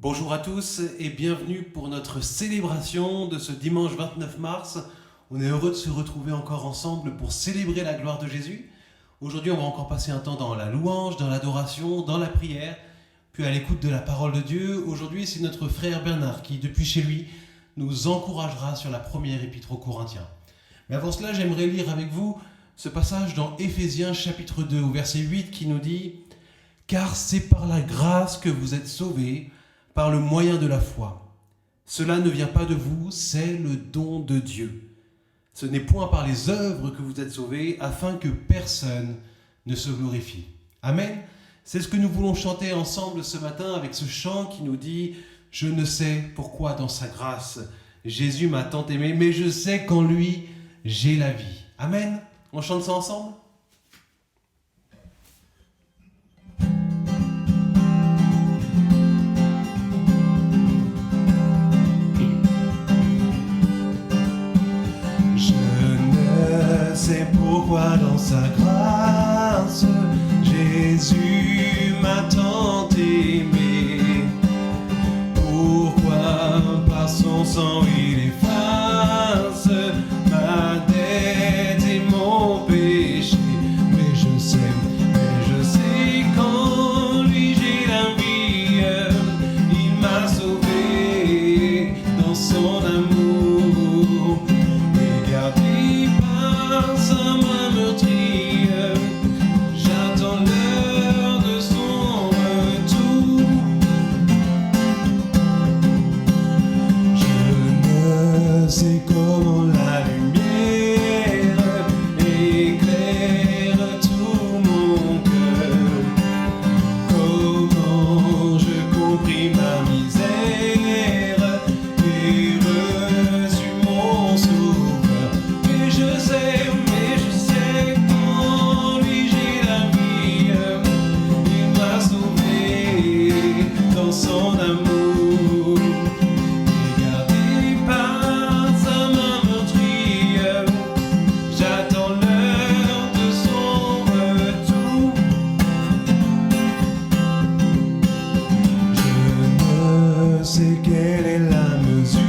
Bonjour à tous et bienvenue pour notre célébration de ce dimanche 29 mars. On est heureux de se retrouver encore ensemble pour célébrer la gloire de Jésus. Aujourd'hui, on va encore passer un temps dans la louange, dans l'adoration, dans la prière, puis à l'écoute de la parole de Dieu. Aujourd'hui, c'est notre frère Bernard qui, depuis chez lui, nous encouragera sur la première épître aux Corinthiens. Mais avant cela, j'aimerais lire avec vous ce passage dans Éphésiens chapitre 2 au verset 8 qui nous dit « Car c'est par la grâce que vous êtes sauvés, par le moyen de la foi. Cela ne vient pas de vous, c'est le don de Dieu. Ce n'est point par les œuvres que vous êtes sauvés, afin que personne ne se glorifie. » Amen. C'est ce que nous voulons chanter ensemble ce matin avec ce chant qui nous dit « Je ne sais pourquoi dans sa grâce, Jésus m'a tant aimé, mais je sais qu'en lui, j'ai la vie. » Amen. On chante ça ensemble ? C'est pourquoi dans sa grâce, Jésus m'a tant aimé. Pourquoi par son sang il efface ma dette et mon péché. Mais je sais qu'en lui j'ai la vie. Il m'a sauvé dans son amour. Et gardé par sa main meurtrière, j'attends l'heure de son retour. Je ne sais comment la lumière éclaire tout mon cœur, comment je compris ma misère et reçu mon sauveur. Mais je sais qu'en lui j'ai la vie. Il m'a sauvé dans son amour. Et gardé par sa main meurtrière, j'attends l'heure de son retour. Je ne sais quelle est la mesure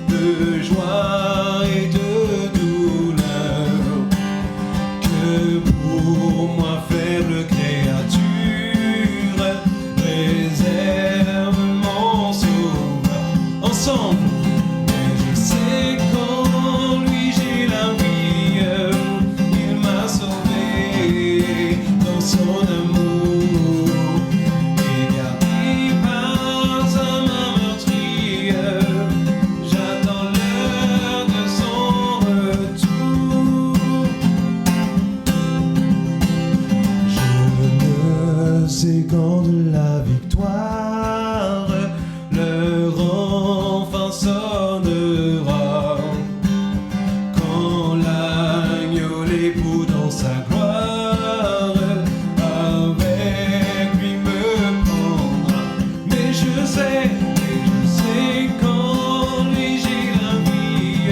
de joie et de douleur que pour moi faible créature réserve mon sauveur. Ensemble, mais je sais qu'en lui j'ai la vie. Il m'a sauvé dans son amour. Et gardé par sa main meurtrière, j'attends l'heure de son retour. Je ne sais quand de la victoire l'heure enfin sonnera, quand l'agneau l'époux dans sa gloire avec lui me prendra. Mais je sais qu'en lui j'ai la vie.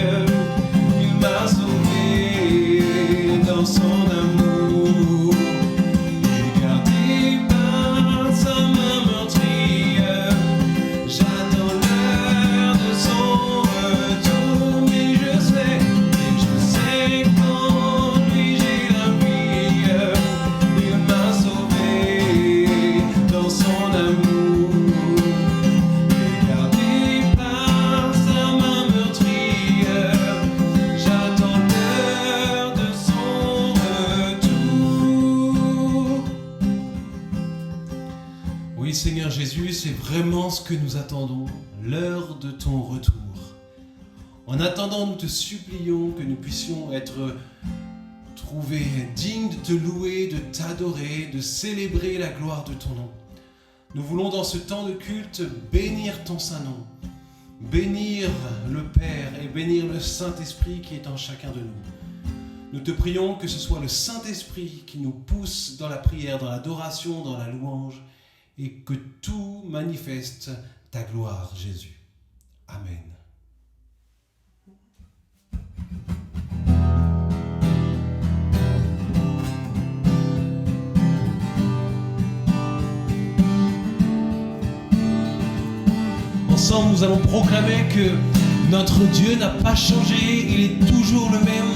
Il m'a sauvé dans son amour. Et gardé par sa main meurtrière, j'attends l'heure de son retour. Mais je sais qu'en lui j'ai la vie. Il m'a sauvé dans son amour. Et gardé par sa main meurtrière, j'attends l'heure de son retour. Oui, Seigneur Jésus, c'est vraiment ce que nous attendons, l'heure de ton retour. En attendant, nous te supplions que nous puissions être trouvés dignes de te louer, de t'adorer, de célébrer la gloire de ton nom. Nous voulons dans ce temps de culte bénir ton saint nom, bénir le Père et bénir le Saint-Esprit qui est en chacun de nous. Nous te prions que ce soit le Saint-Esprit qui nous pousse dans la prière, dans l'adoration, dans la louange, et que tout manifeste ta gloire, Jésus. Amen. ensemble, nous allons proclamer que notre Dieu n'a pas changé, il est toujours le même.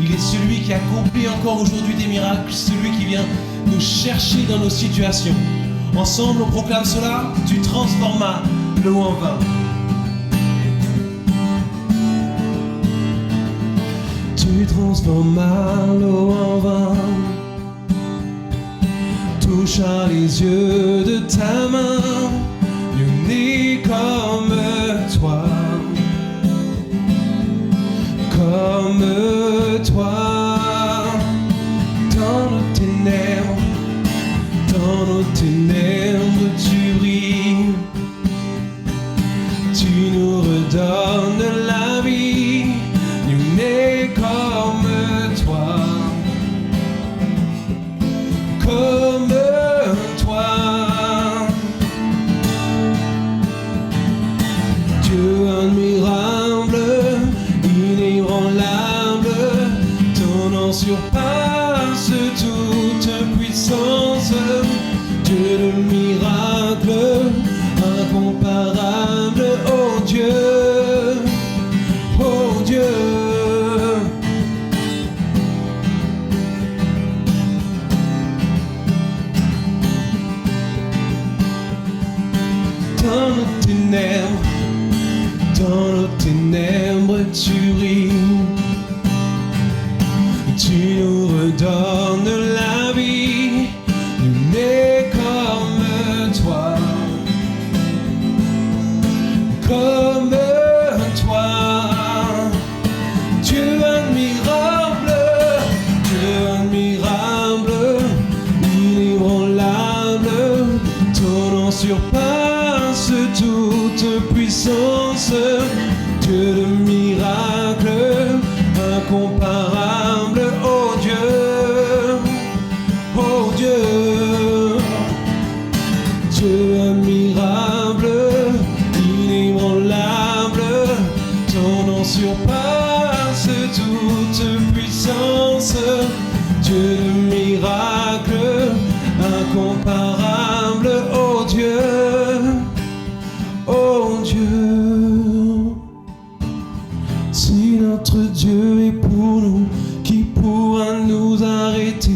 Il est celui qui accomplit encore aujourd'hui des miracles, celui qui vient nous chercher dans nos situations. Ensemble, on proclame cela. Tu transformas l'eau en vin. Tu transformas l'eau en vin. Toucha les yeux de ta main, unis comme toi. Comme toi, dans nos ténèbres, tu brilles, tu nous redonnes la vie, nous nés comme toi, comme toi. Dieu admirable, inébranlable, ton nom surpasse toute puissance. Dieu de miracle, incomparable, oh Dieu, oh Dieu. Dans nos ténèbres, tu brilles, tu nous redonnes la vie, nous nés comme toi, comme toi. Dieu admirable, inébranlable, ton nom surpasse toute puissance. Dieu de miracle, incomparable, oh Dieu, oh Dieu. Dieu admirable, inébranlable, ton nom surpasse toute puissance. Dieu de miracle, incomparable, oh Dieu, oh Dieu. Si notre Dieu est pour nous, qui pourra nous arrêter?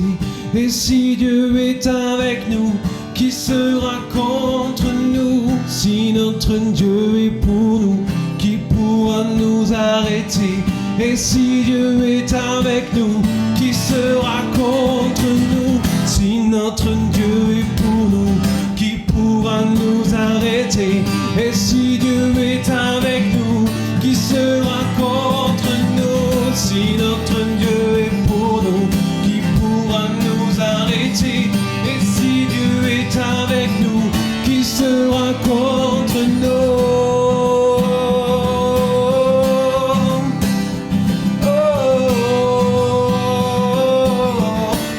Et si Dieu est avec nous, qui sera contre nous? Si notre Dieu est pour nous, qui pourra nous arrêter? Et si Dieu est avec nous, qui sera contre nous? Si notre Dieu est pour nous, qui pourra nous arrêter? Et si Dieu est avec nous, qui sera contre nous? Si notre Dieu est pour nous, qui pourra nous arrêter? Et si Dieu est avec nous, qui sera contre nous?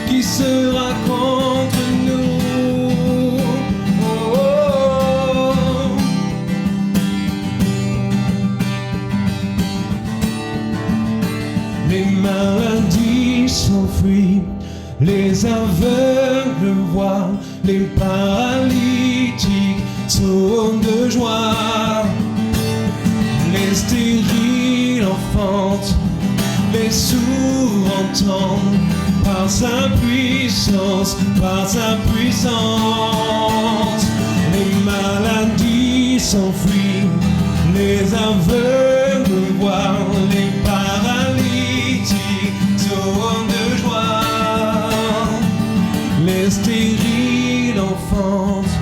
Qui sera contre nous? Les maladies s'enfuient, les aveugles voient, les paralytiques sautent de joie, les stériles enfantent, les sourds entendent, par sa puissance, par sa puissance. Les maladies s'enfuient, les aveugles voient, les paralytiques sautent de joie, les stériles enfantent,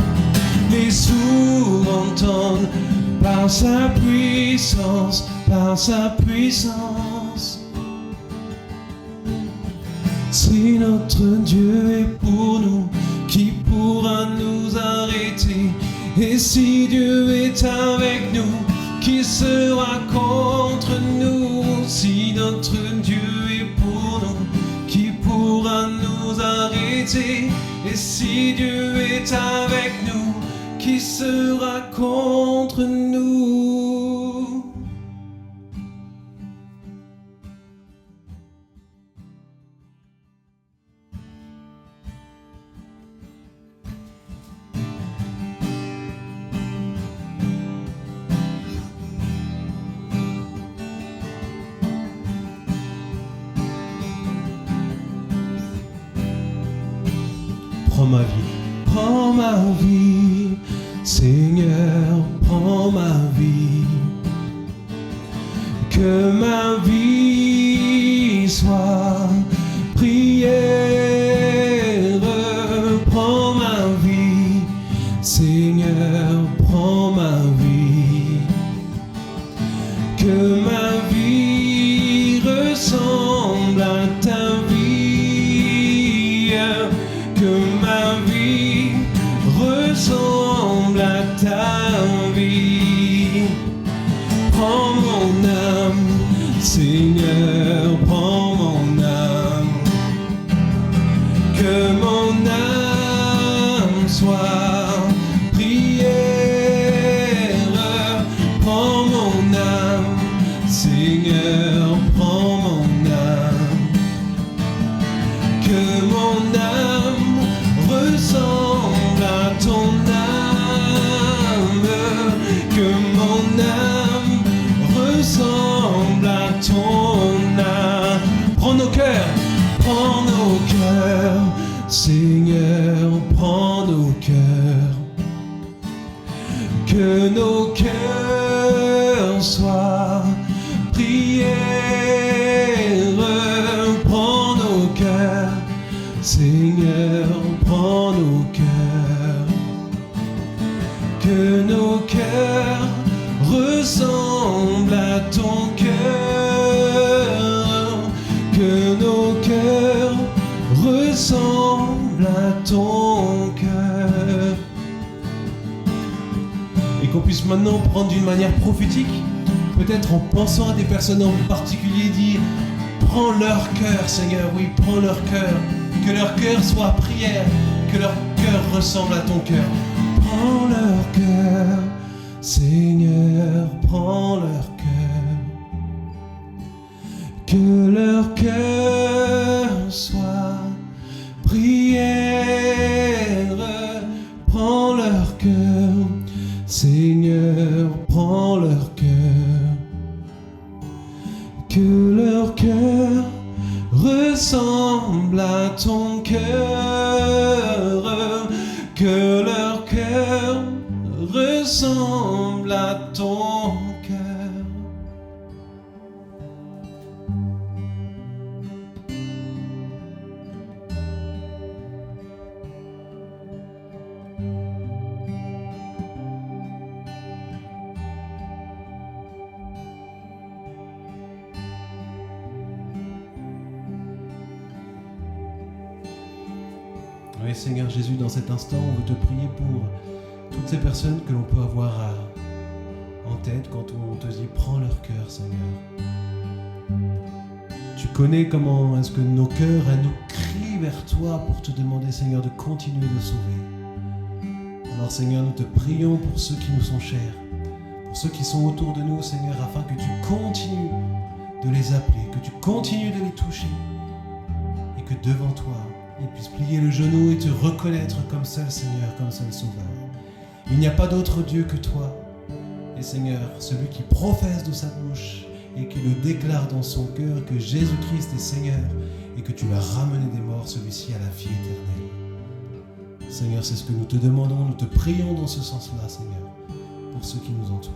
les sourds entendent, par sa puissance, par sa puissance. Si notre Dieu est pour nous, qui pourra nous arrêter? Et si Dieu est avec nous, qui sera contre nous? Si notre Dieu est pour nous, qui pourra nous arrêter? Et si Dieu est avec nous, qui sera contre nous? ma vie. Prends ma vie, Seigneur, prends ma vie. Que ma vie soit prière. Prends ma vie, Seigneur, prends ma vie. Que ma vie ressemble à ta vie. Que ma vie ressemble à ta vie. Prends mon âme, Seigneur, prends mon âme. Que mon âme soit prière. Prends mon âme, Seigneur, prends mon âme. Que mon âme ressemble à ton âme. Que mon âme ressemble à ton âme. Prends nos cœurs, Seigneur, prends nos cœurs. Que nos cœurs soient prière. Prends nos cœurs, Seigneur, prends nos cœurs. Que nos cœurs ressemblent à ton cœur. Que nos cœurs ressemblent à ton cœur. Et qu'on puisse maintenant prendre d'une manière prophétique, peut-être en pensant à des personnes en particulier, dire: prends leur cœur, Seigneur, oui, prends leur cœur. Que leur cœur soit prière, que leur cœur ressemble à ton cœur. Prends leur cœur, Seigneur, prends leur cœur. Que leur cœur soit prière. Prends leur cœur, Seigneur, prends leur cœur. Que leur cœur ressemble à ton cœur. Que leur cœur ressemble à ton cœur. Oui, Seigneur Jésus, dans cet instant, on veut te prier pour toutes ces personnes que l'on peut avoir en tête quand on te dit: prends leur cœur, Seigneur. Tu connais comment est-ce que nos cœurs nous crient vers toi pour te demander, Seigneur, de continuer de sauver. Alors, Seigneur, nous te prions pour ceux qui nous sont chers, pour ceux qui sont autour de nous, Seigneur, afin que tu continues de les appeler, que tu continues de les toucher, et que devant toi, ils puissent plier le genou et te reconnaître comme seul Seigneur, comme seul Sauveur. Il n'y a pas d'autre Dieu que toi. Et Seigneur, celui qui professe de sa bouche et qui le déclare dans son cœur que Jésus-Christ est Seigneur et que tu l'as ramené des morts, celui-ci à la vie éternelle. Seigneur, c'est ce que nous te demandons, nous te prions dans ce sens-là, Seigneur, pour ceux qui nous entourent.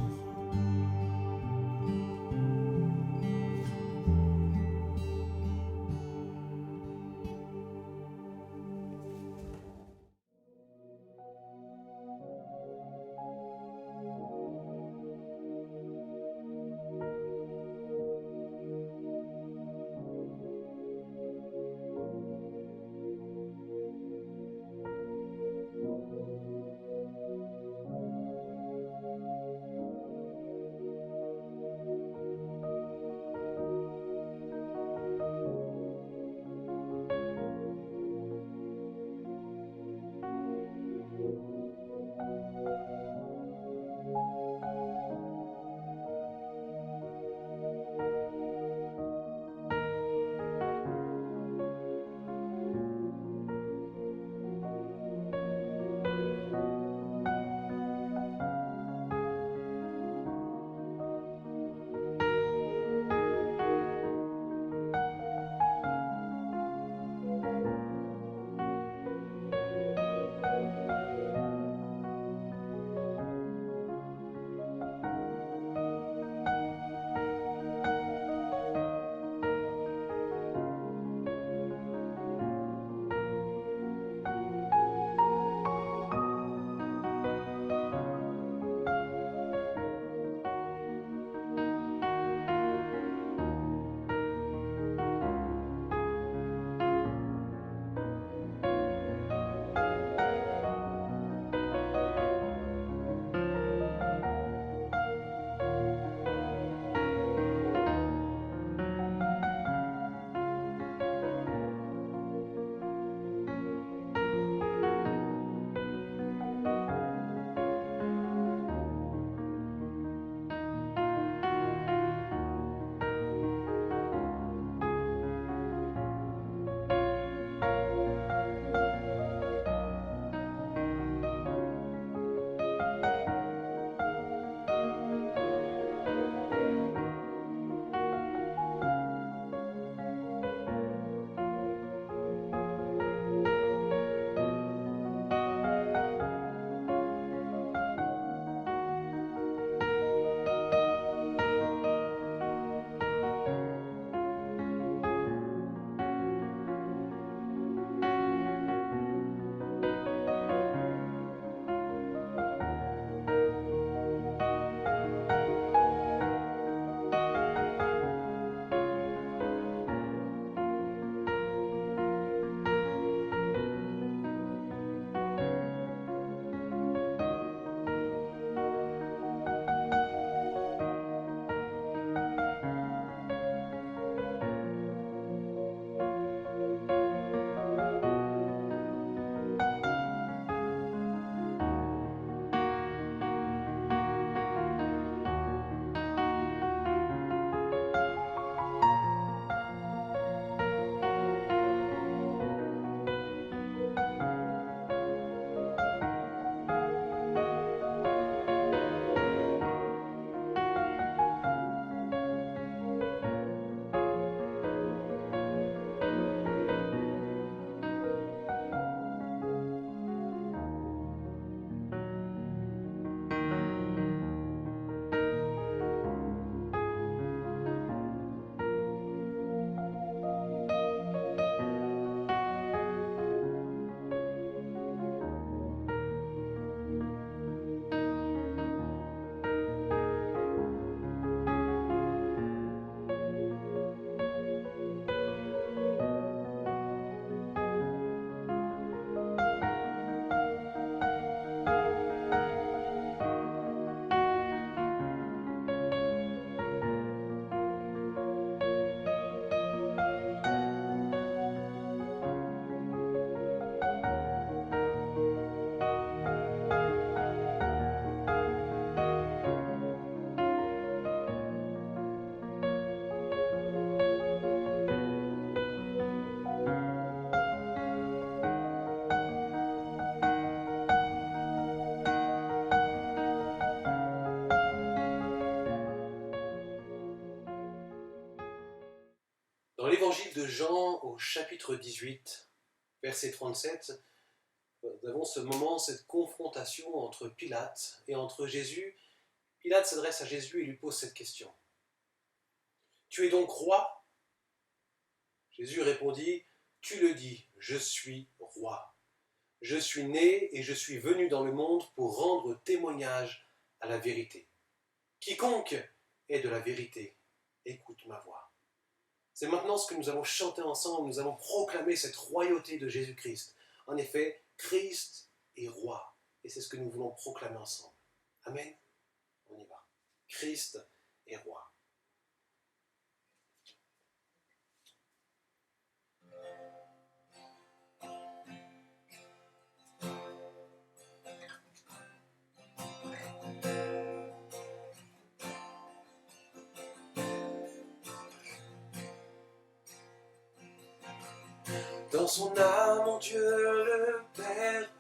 Dans l'évangile de Jean au chapitre 18, verset 37, nous avons ce moment, cette confrontation entre Pilate et entre Jésus. Pilate s'adresse à Jésus et lui pose cette question. « Tu es donc roi ?» Jésus répondit, « Tu le dis, je suis roi. Je suis né et je suis venu dans le monde pour rendre témoignage à la vérité. Quiconque est de la vérité, écoute ma voix. » C'est maintenant ce que nous allons chanter ensemble, nous allons proclamer cette royauté de Jésus-Christ. En effet, Christ est roi, et c'est ce que nous voulons proclamer ensemble. Amen. On y va. Christ est roi. Dans son âme, mon Dieu le Père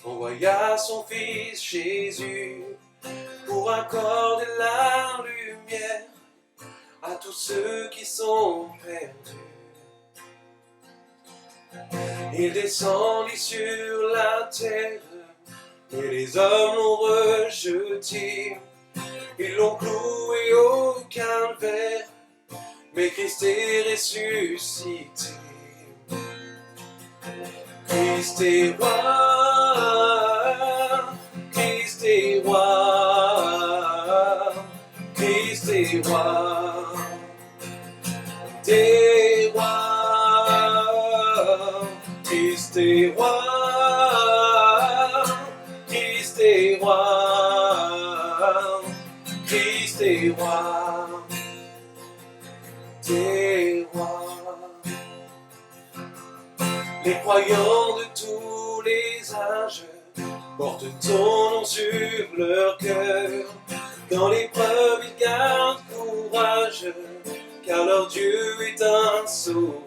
envoya son Fils Jésus pour accorder la lumière à tous ceux qui sont perdus. Il descendit sur la terre, mais les hommes l'ont rejeté. Ils l'ont cloué au calvaire, mais Christ est ressuscité. Christ est roi, Christ est roi, Christ est roi, des rois, Christ est roi, Christ est roi, Christ est roi, des rois. Les croyants de tous les âges portent ton nom sur leur cœur. Dans l'épreuve, ils gardent courage, car leur Dieu est un sauveur.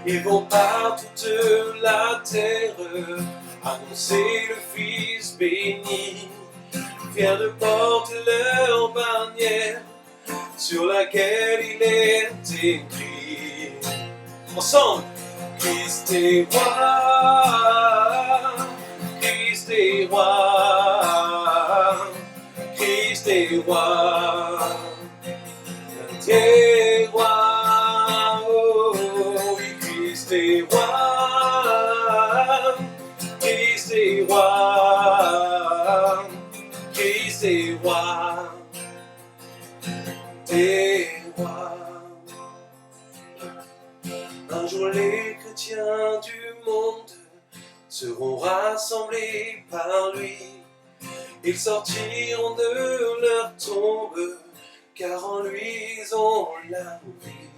Ils vont par toute la terre annoncer le Fils béni, fiers de porter leur bannière sur laquelle il est écrit. Ensemble, Christ est roi, Christ est roi, Christ est roi, des rois, oh, oui, Christ est roi, Christ est roi, Christ est roi, des rois. Un jour les chrétiens du monde seront rassemblés par lui. Ils sortiront de leur tombe, car en lui ils ont la vie.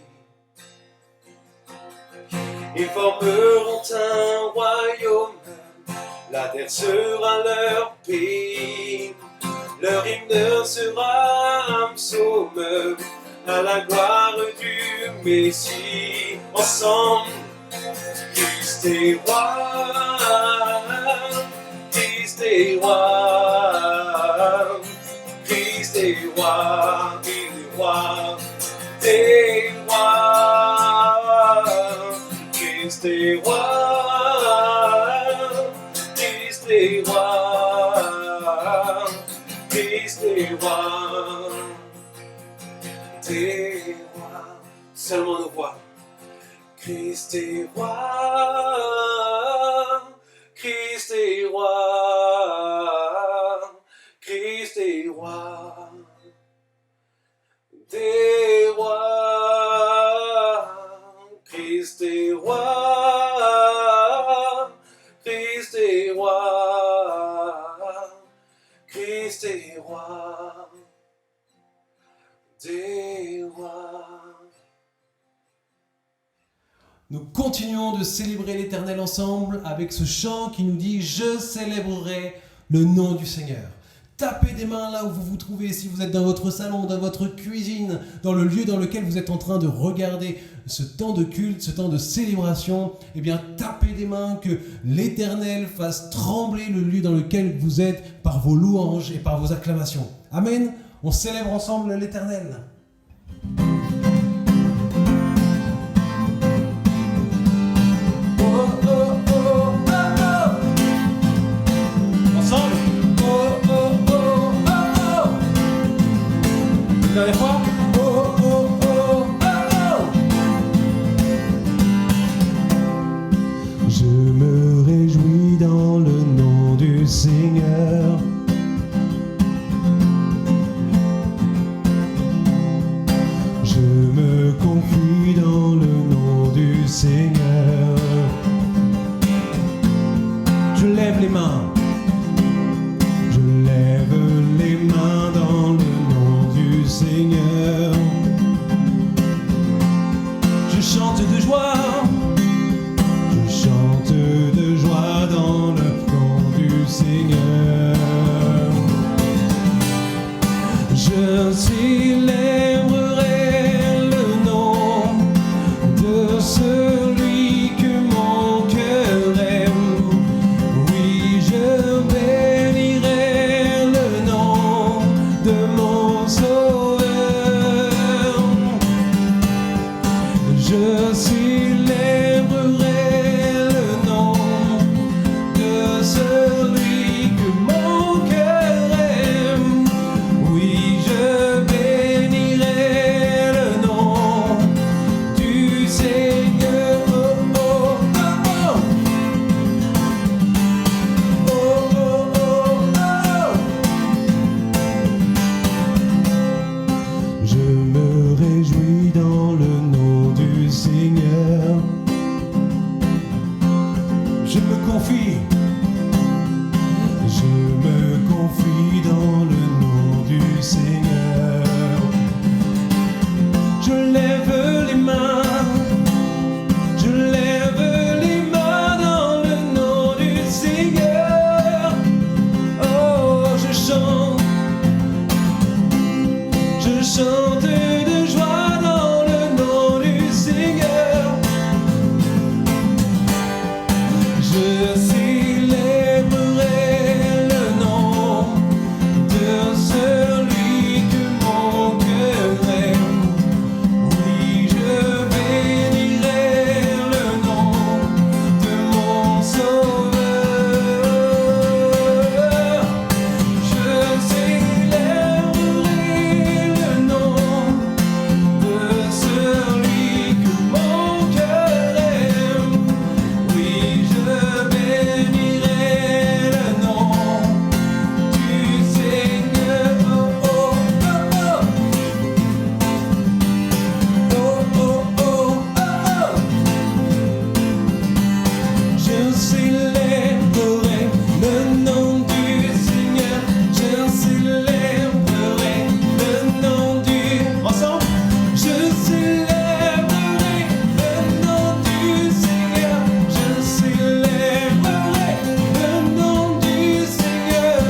Ils formeront un royaume, la terre sera leur pays. Leur hymne sera un psaume à la gloire du Messie. Ensemble, Christ est roi, Christ est roi, Christ est roi, il est roi des rois. Christ est roi, Christ est roi, Christ est roi des rois. Seulement nos voix. Christ est roi, Christ est roi, Christ est roi des rois. Christ est roi, Christ est roi, Christ est roi des rois. Nous continuons de célébrer l'Éternel ensemble avec ce chant qui nous dit « Je célébrerai le nom du Seigneur ». Tapez des mains là où vous vous trouvez, si vous êtes dans votre salon, dans votre cuisine, dans le lieu dans lequel vous êtes en train de regarder ce temps de culte, ce temps de célébration. Eh bien, tapez des mains, que l'Éternel fasse trembler le lieu dans lequel vous êtes par vos louanges et par vos acclamations. Amen. On célèbre ensemble l'Éternel. Une dernière fois. Oh, oh, oh, oh, oh. Je me réjouis dans le nom du Seigneur. Je me confie dans le nom du Seigneur. Je lève les mains. Je lève les mains dans le nom du Seigneur. Je chante de joie. Je chante de joie dans le nom du Seigneur. Je célébrerai le nom de celui que mon cœur aime. Oui, je bénirai le nom de mon Sauveur. Je célébrerai le nom de celui que mon cœur aime. Oui, je bénirai le nom du Seigneur. Oh, oh, oh, oh. Oh, oh, oh, oh. Je me réjouis dans le nom du Seigneur. Je me confie. Je me confie dans le nom du Seigneur. Je lève les mains. Je lève les mains dans le nom du Seigneur. Oh, je chante. Je chante de joie dans le nom du Seigneur. Je célébrerai le nom de celui que mon cœur aime. Oui, je bénirai le nom de mon Sauveur. Je célébrerai le nom de celui que mon cœur aime. Oui, je bénirai le nom du Seigneur. Oh, oh, oh, oh. Oh, oh, oh, oh, oh. Je célébrerai le nom du Seigneur. Je célébrerai le nom du... Ensemble. Je célébrerai le nom du Seigneur. Je célébrerai le nom du Seigneur.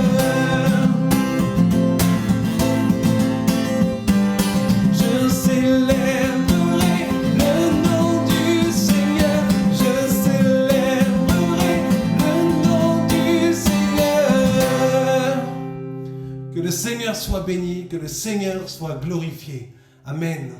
Je célébrerai le nom du Seigneur. Je célébrerai le nom du Seigneur. Que le Seigneur soit béni, que le Seigneur soit glorifié. Amen.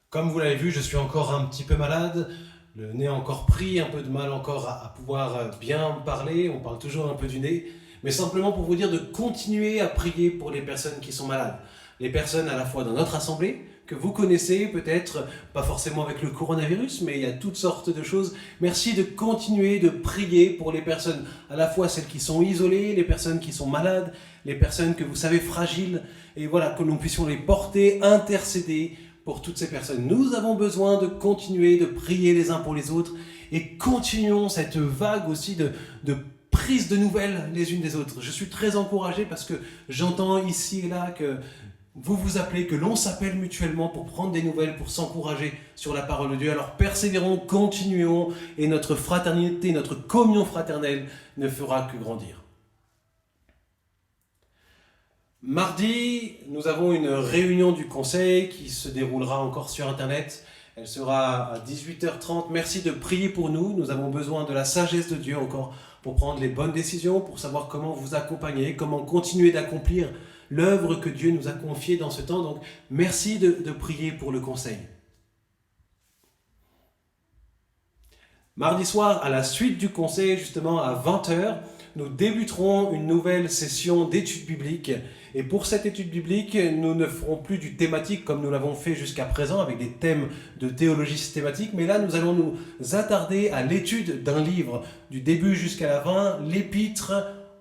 Comme vous l'avez vu, je suis encore un petit peu malade, le nez encore pris, un peu de mal encore à pouvoir bien parler, on parle toujours un peu du nez, mais simplement pour vous dire de continuer à prier pour les personnes qui sont malades. Les personnes à la fois dans notre assemblée, que vous connaissez peut-être, pas forcément avec le coronavirus, mais il y a toutes sortes de choses. Merci de continuer de prier pour les personnes, à la fois celles qui sont isolées, les personnes qui sont malades, les personnes que vous savez fragiles, et voilà, que nous puissions les porter, intercéder pour toutes ces personnes. Nous avons besoin de continuer de prier les uns pour les autres et continuons cette vague aussi de prise de nouvelles les unes des autres. Je suis très encouragé parce que j'entends ici et là que vous vous appelez, que l'on s'appelle mutuellement pour prendre des nouvelles, pour s'encourager sur la parole de Dieu. Alors persévérons, continuons et notre fraternité, notre communion fraternelle ne fera que grandir. Mardi, nous avons une réunion du conseil qui se déroulera encore sur Internet. Elle sera à 18h30. Merci de prier pour nous. Nous avons besoin de la sagesse de Dieu encore pour prendre les bonnes décisions, pour savoir comment vous accompagner, comment continuer d'accomplir l'œuvre que Dieu nous a confiée dans ce temps. Donc, merci de prier pour le conseil. Mardi soir, à la suite du conseil, justement à 20 heures, nous débuterons une nouvelle session d'études bibliques. Et pour cette étude biblique, nous ne ferons plus du thématique comme nous l'avons fait jusqu'à présent avec des thèmes de théologie systématique, mais là nous allons nous attarder à l'étude d'un livre du début jusqu'à la fin, l'Épître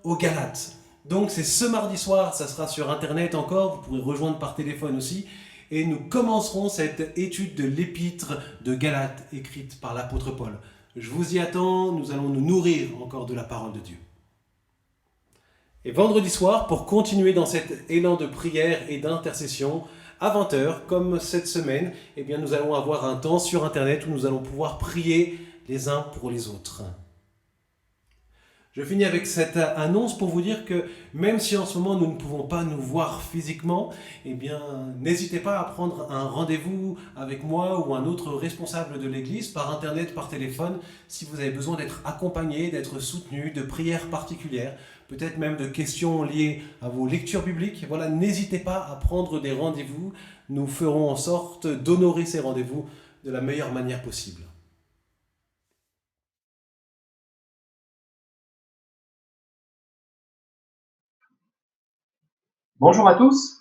aux Galates. Donc c'est ce mardi soir, ça sera sur internet encore, vous pourrez rejoindre par téléphone aussi, et nous commencerons cette étude de l'Épître de Galates écrite par l'apôtre Paul. Je vous y attends, nous allons nous nourrir encore de la parole de Dieu. Et vendredi soir, pour continuer dans cet élan de prière et d'intercession, à 20 heures, comme cette semaine, eh bien, nous allons avoir un temps sur Internet où nous allons pouvoir prier les uns pour les autres. Je finis avec cette annonce pour vous dire que même si en ce moment nous ne pouvons pas nous voir physiquement, eh bien n'hésitez pas à prendre un rendez-vous avec moi ou un autre responsable de l'église par internet, par téléphone, si vous avez besoin d'être accompagné, d'être soutenu, de prières particulières, peut-être même de questions liées à vos lectures bibliques. Voilà, n'hésitez pas à prendre des rendez-vous. Nous ferons en sorte d'honorer ces rendez-vous de la meilleure manière possible. Bonjour à tous.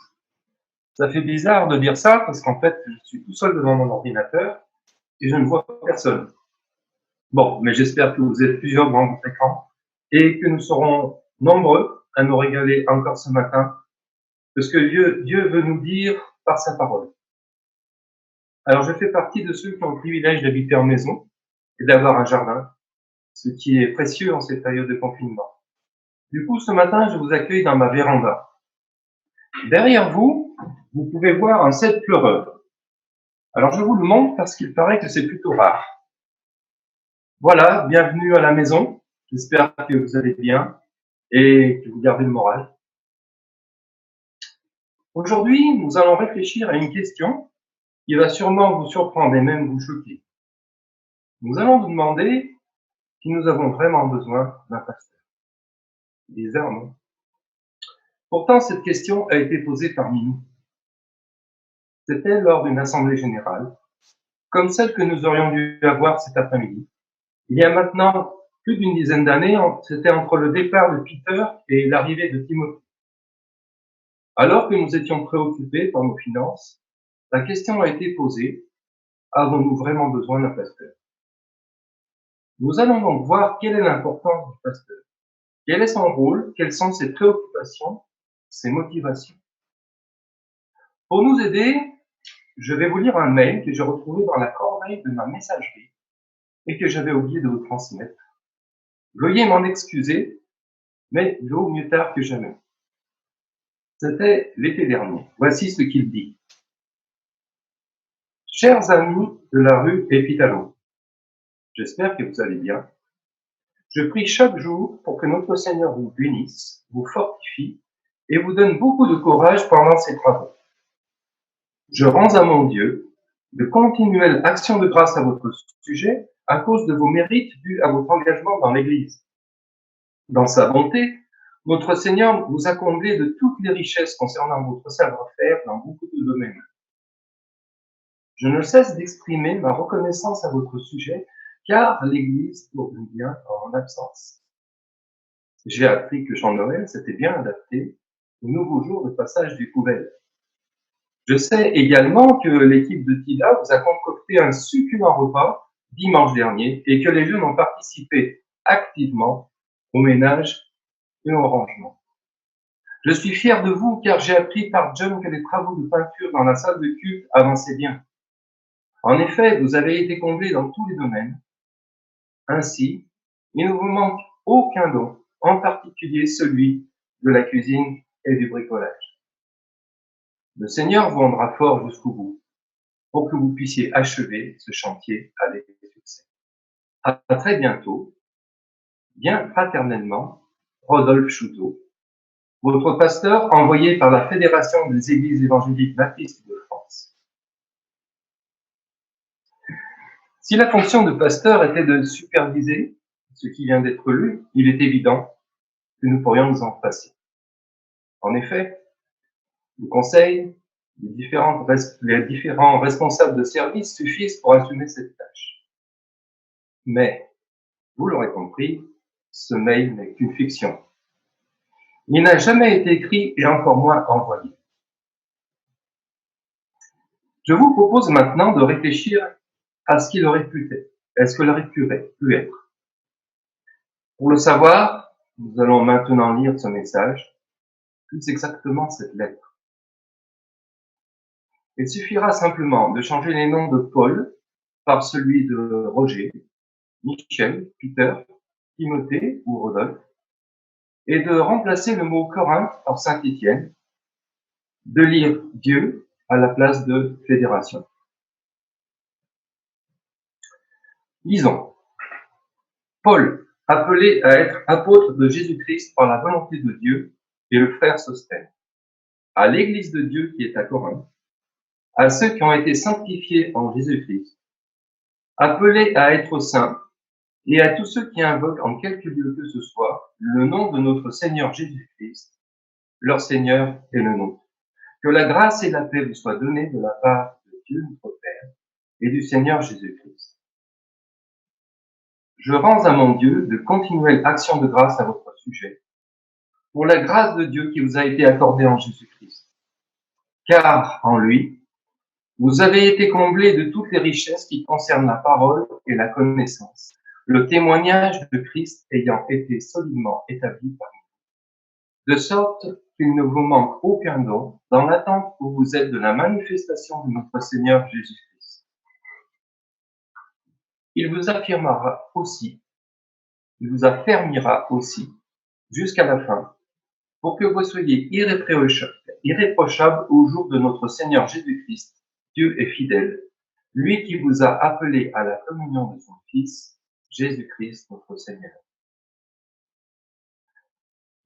Ça fait bizarre de dire ça parce qu'en fait, je suis tout seul devant mon ordinateur et je ne vois personne. Bon, mais j'espère que vous êtes plusieurs devant votre écran et que nous serons nombreux à nous régaler encore ce matin de ce que Dieu veut nous dire par sa parole. Alors, je fais partie de ceux qui ont le privilège d'habiter en maison et d'avoir un jardin, ce qui est précieux en cette période de confinement. Du coup, ce matin, je vous accueille dans ma véranda. Derrière vous, vous pouvez voir un cèdre pleureur. Alors je vous le montre parce qu'il paraît que c'est plutôt rare. Voilà, bienvenue à la maison. J'espère que vous allez bien et que vous gardez le moral. Aujourd'hui, nous allons réfléchir à une question qui va sûrement vous surprendre et même vous choquer. Nous allons nous demander si nous avons vraiment besoin d'un pasteur. Bizarre, non? Pourtant, cette question a été posée parmi nous. C'était lors d'une assemblée générale, comme celle que nous aurions dû avoir cet après-midi. Il y a maintenant plus d'une dizaine d'années, c'était entre le départ de Peter et l'arrivée de Timothée. Alors que nous étions préoccupés par nos finances, la question a été posée, avons-nous vraiment besoin d'un pasteur? Nous allons donc voir quelle est l'importance du pasteur, quel est son rôle, quelles sont ses préoccupations, ses motivations. Pour nous aider, je vais vous lire un mail que j'ai retrouvé dans la corbeille de ma messagerie et que j'avais oublié de vous transmettre. Veuillez m'en excuser, mais vaut mieux tard que jamais. C'était l'été dernier. Voici ce qu'il dit. Chers amis de la rue Épitalo, j'espère que vous allez bien. Je prie chaque jour pour que notre Seigneur vous bénisse, vous fortifie et vous donne beaucoup de courage pendant ces travaux. Je rends à mon Dieu de continuelles actions de grâce à votre sujet à cause de vos mérites dus à votre engagement dans l'Église. Dans sa bonté, notre Seigneur vous a comblé de toutes les richesses concernant votre savoir-faire dans beaucoup de domaines. Je ne cesse d'exprimer ma reconnaissance à votre sujet, car l'Église tourne bien en mon absence. J'ai appris que Jean-Noël s'était bien adapté au nouveau jour de passage des poubelles. Je sais également que l'équipe de TIDA vous a concocté un succulent repas dimanche dernier et que les jeunes ont participé activement au ménage et au rangement. Je suis fier de vous car j'ai appris par John que les travaux de peinture dans la salle de culte avançaient bien. En effet, vous avez été comblés dans tous les domaines. Ainsi, il ne vous manque aucun don, en particulier celui de la cuisine et du bricolage. Le Seigneur vous rendra fort jusqu'au bout, pour que vous puissiez achever ce chantier avec succès. À très bientôt, bien fraternellement, Rodolphe Chouteau, votre pasteur envoyé par la Fédération des Églises évangéliques baptistes de France. Si la fonction de pasteur était de superviser ce qui vient d'être lu, il est évident que nous pourrions nous en passer. En effet, le conseil, les différents responsables de service suffisent pour assumer cette tâche. Mais, vous l'aurez compris, ce mail n'est qu'une fiction. Il n'a jamais été écrit et encore moins envoyé. Je vous propose maintenant de réfléchir à ce qu'il aurait pu être. Est-ce qu'il aurait pu être? Pour le savoir, nous allons maintenant lire ce message, plus exactement cette lettre. Il suffira simplement de changer les noms de Paul par celui de Roger, Michel, Peter, Timothée ou Rodolphe, et de remplacer le mot Corinthe par Saint-Étienne, de lire Dieu à la place de fédération. Lisons. Paul, appelé à être apôtre de Jésus-Christ par la volonté de Dieu, et le frère Sosthène, à l'Église de Dieu qui est à Corinthe, à ceux qui ont été sanctifiés en Jésus-Christ, appelés à être saints, et à tous ceux qui invoquent en quelque lieu que ce soit le nom de notre Seigneur Jésus-Christ, leur Seigneur et le nôtre. Que la grâce et la paix vous soient données de la part de Dieu notre Père et du Seigneur Jésus-Christ. Je rends à mon Dieu de continuelles actions de grâce à votre sujet, pour la grâce de Dieu qui vous a été accordée en Jésus-Christ. Car en lui, vous avez été comblés de toutes les richesses qui concernent la parole et la connaissance, le témoignage de Christ ayant été solidement établi parmi vous, de sorte qu'il ne vous manque aucun don dans l'attente où vous êtes de la manifestation de notre Seigneur Jésus-Christ. Il vous affermira aussi jusqu'à la fin, pour que vous soyez irréprochables au jour de notre Seigneur Jésus-Christ. Dieu est fidèle, lui qui vous a appelés à la communion de son Fils, Jésus-Christ notre Seigneur.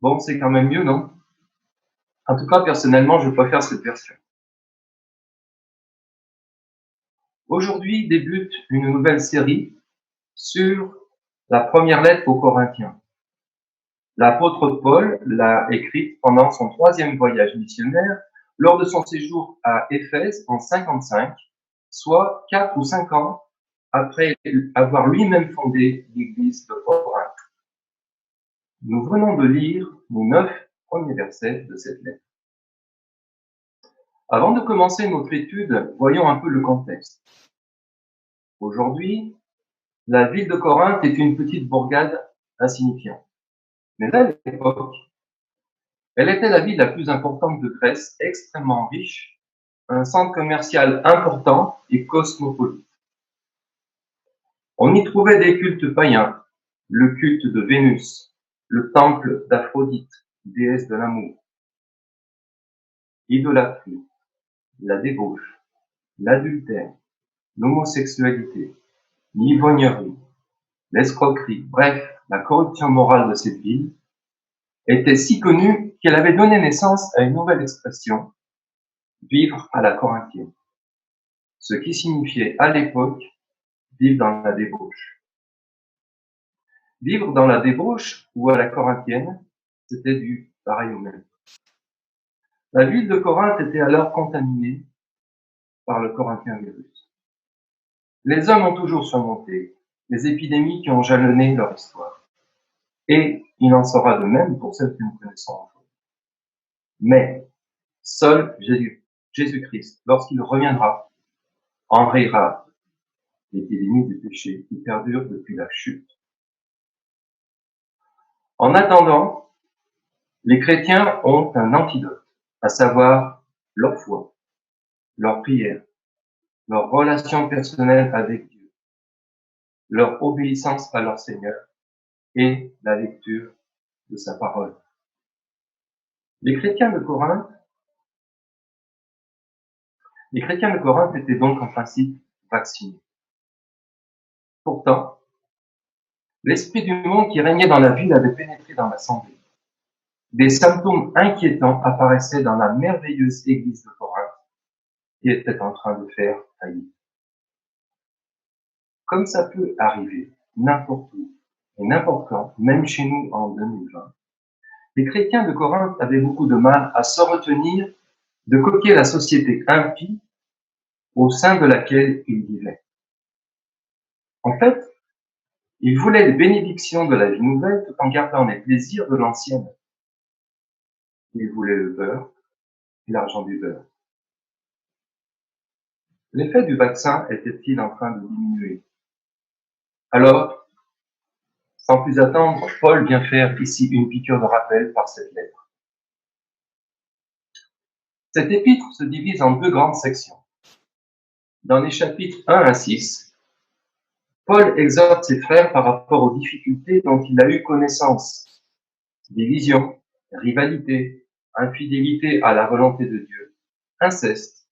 Bon, c'est quand même mieux, non? En tout cas, personnellement, je préfère cette version. Aujourd'hui débute une nouvelle série sur la première lettre aux Corinthiens. L'apôtre Paul l'a écrite pendant son 3e voyage missionnaire lors de son séjour à Éphèse en 55, soit 4 ou 5 ans après avoir lui-même fondé l'église de Corinthe. Nous venons de lire les 9 premiers versets de cette lettre. Avant de commencer notre étude, voyons un peu le contexte. Aujourd'hui, la ville de Corinthe est une petite bourgade insignifiante. Mais à l'époque, elle était la ville la plus importante de Grèce, extrêmement riche, un centre commercial important et cosmopolite. On y trouvait des cultes païens, le culte de Vénus, le temple d'Aphrodite, déesse de l'amour, l'idolâtrie, la débauche, l'adultère, l'homosexualité, l'ivrognerie, l'escroquerie, bref, la corruption morale de cette ville était si connue qu'elle avait donné naissance à une nouvelle expression, vivre à la corinthienne, ce qui signifiait à l'époque vivre dans la débauche. Vivre dans la débauche ou à la corinthienne, c'était du pareil au même. La ville de Corinthe était alors contaminée par le corinthien virus. Les hommes ont toujours surmonté les épidémies qui ont jalonné leur histoire. Et il en sera de même pour celles que nous connaissons aujourd'hui. Mais seul Jésus-Christ, lorsqu'il reviendra, enrayera l'épidémie du péché qui perdure depuis la chute. En attendant, les chrétiens ont un antidote, à savoir leur foi, leur prière, leur relation personnelle avec Dieu, leur obéissance à leur Seigneur et la lecture de sa parole. Les chrétiens de Corinthe étaient donc en principe vaccinés. Pourtant, l'esprit du monde qui régnait dans la ville avait pénétré dans l'assemblée. Des symptômes inquiétants apparaissaient dans la merveilleuse église de Corinthe qui était en train de faire faillite. Comme ça peut arriver n'importe où et n'importe quand, même chez nous en 2020, les chrétiens de Corinthe avaient beaucoup de mal à se retenir de copier la société impie au sein de laquelle ils vivaient. En fait, Il voulait les bénédictions de la vie nouvelle tout en gardant les plaisirs de l'ancienne. Il voulait le beurre et l'argent du beurre. L'effet du vaccin était-il en train de diminuer? Alors, sans plus attendre, Paul vient faire ici une piqûre de rappel par cette lettre. Cette épître se divise en deux grandes sections. Dans les chapitres 1 à 6, Paul exhorte ses frères par rapport aux difficultés dont il a eu connaissance. Division, rivalité, infidélité à la volonté de Dieu, inceste,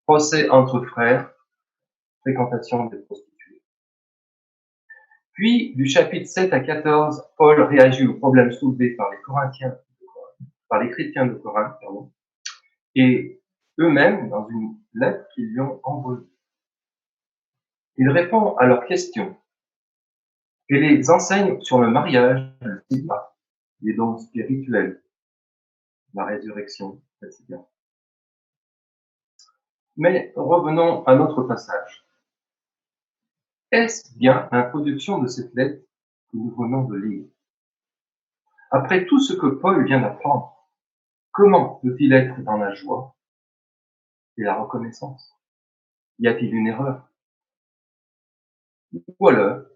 procès entre frères, fréquentation des prostituées. Puis, du chapitre 7 à 14, Paul réagit aux problèmes soulevés par les chrétiens de Corinthe, et eux-mêmes dans une lettre qu'ils lui ont envoyée. Il répond à leurs questions et les enseigne sur le mariage, le célibat, les dons spirituels, la résurrection, etc. Mais revenons à notre passage. Est-ce bien l'introduction de cette lettre que nous venons de lire? Après tout ce que Paul vient d'apprendre, comment peut-il être dans la joie et la reconnaissance? Y a-t-il une erreur? Ou alors,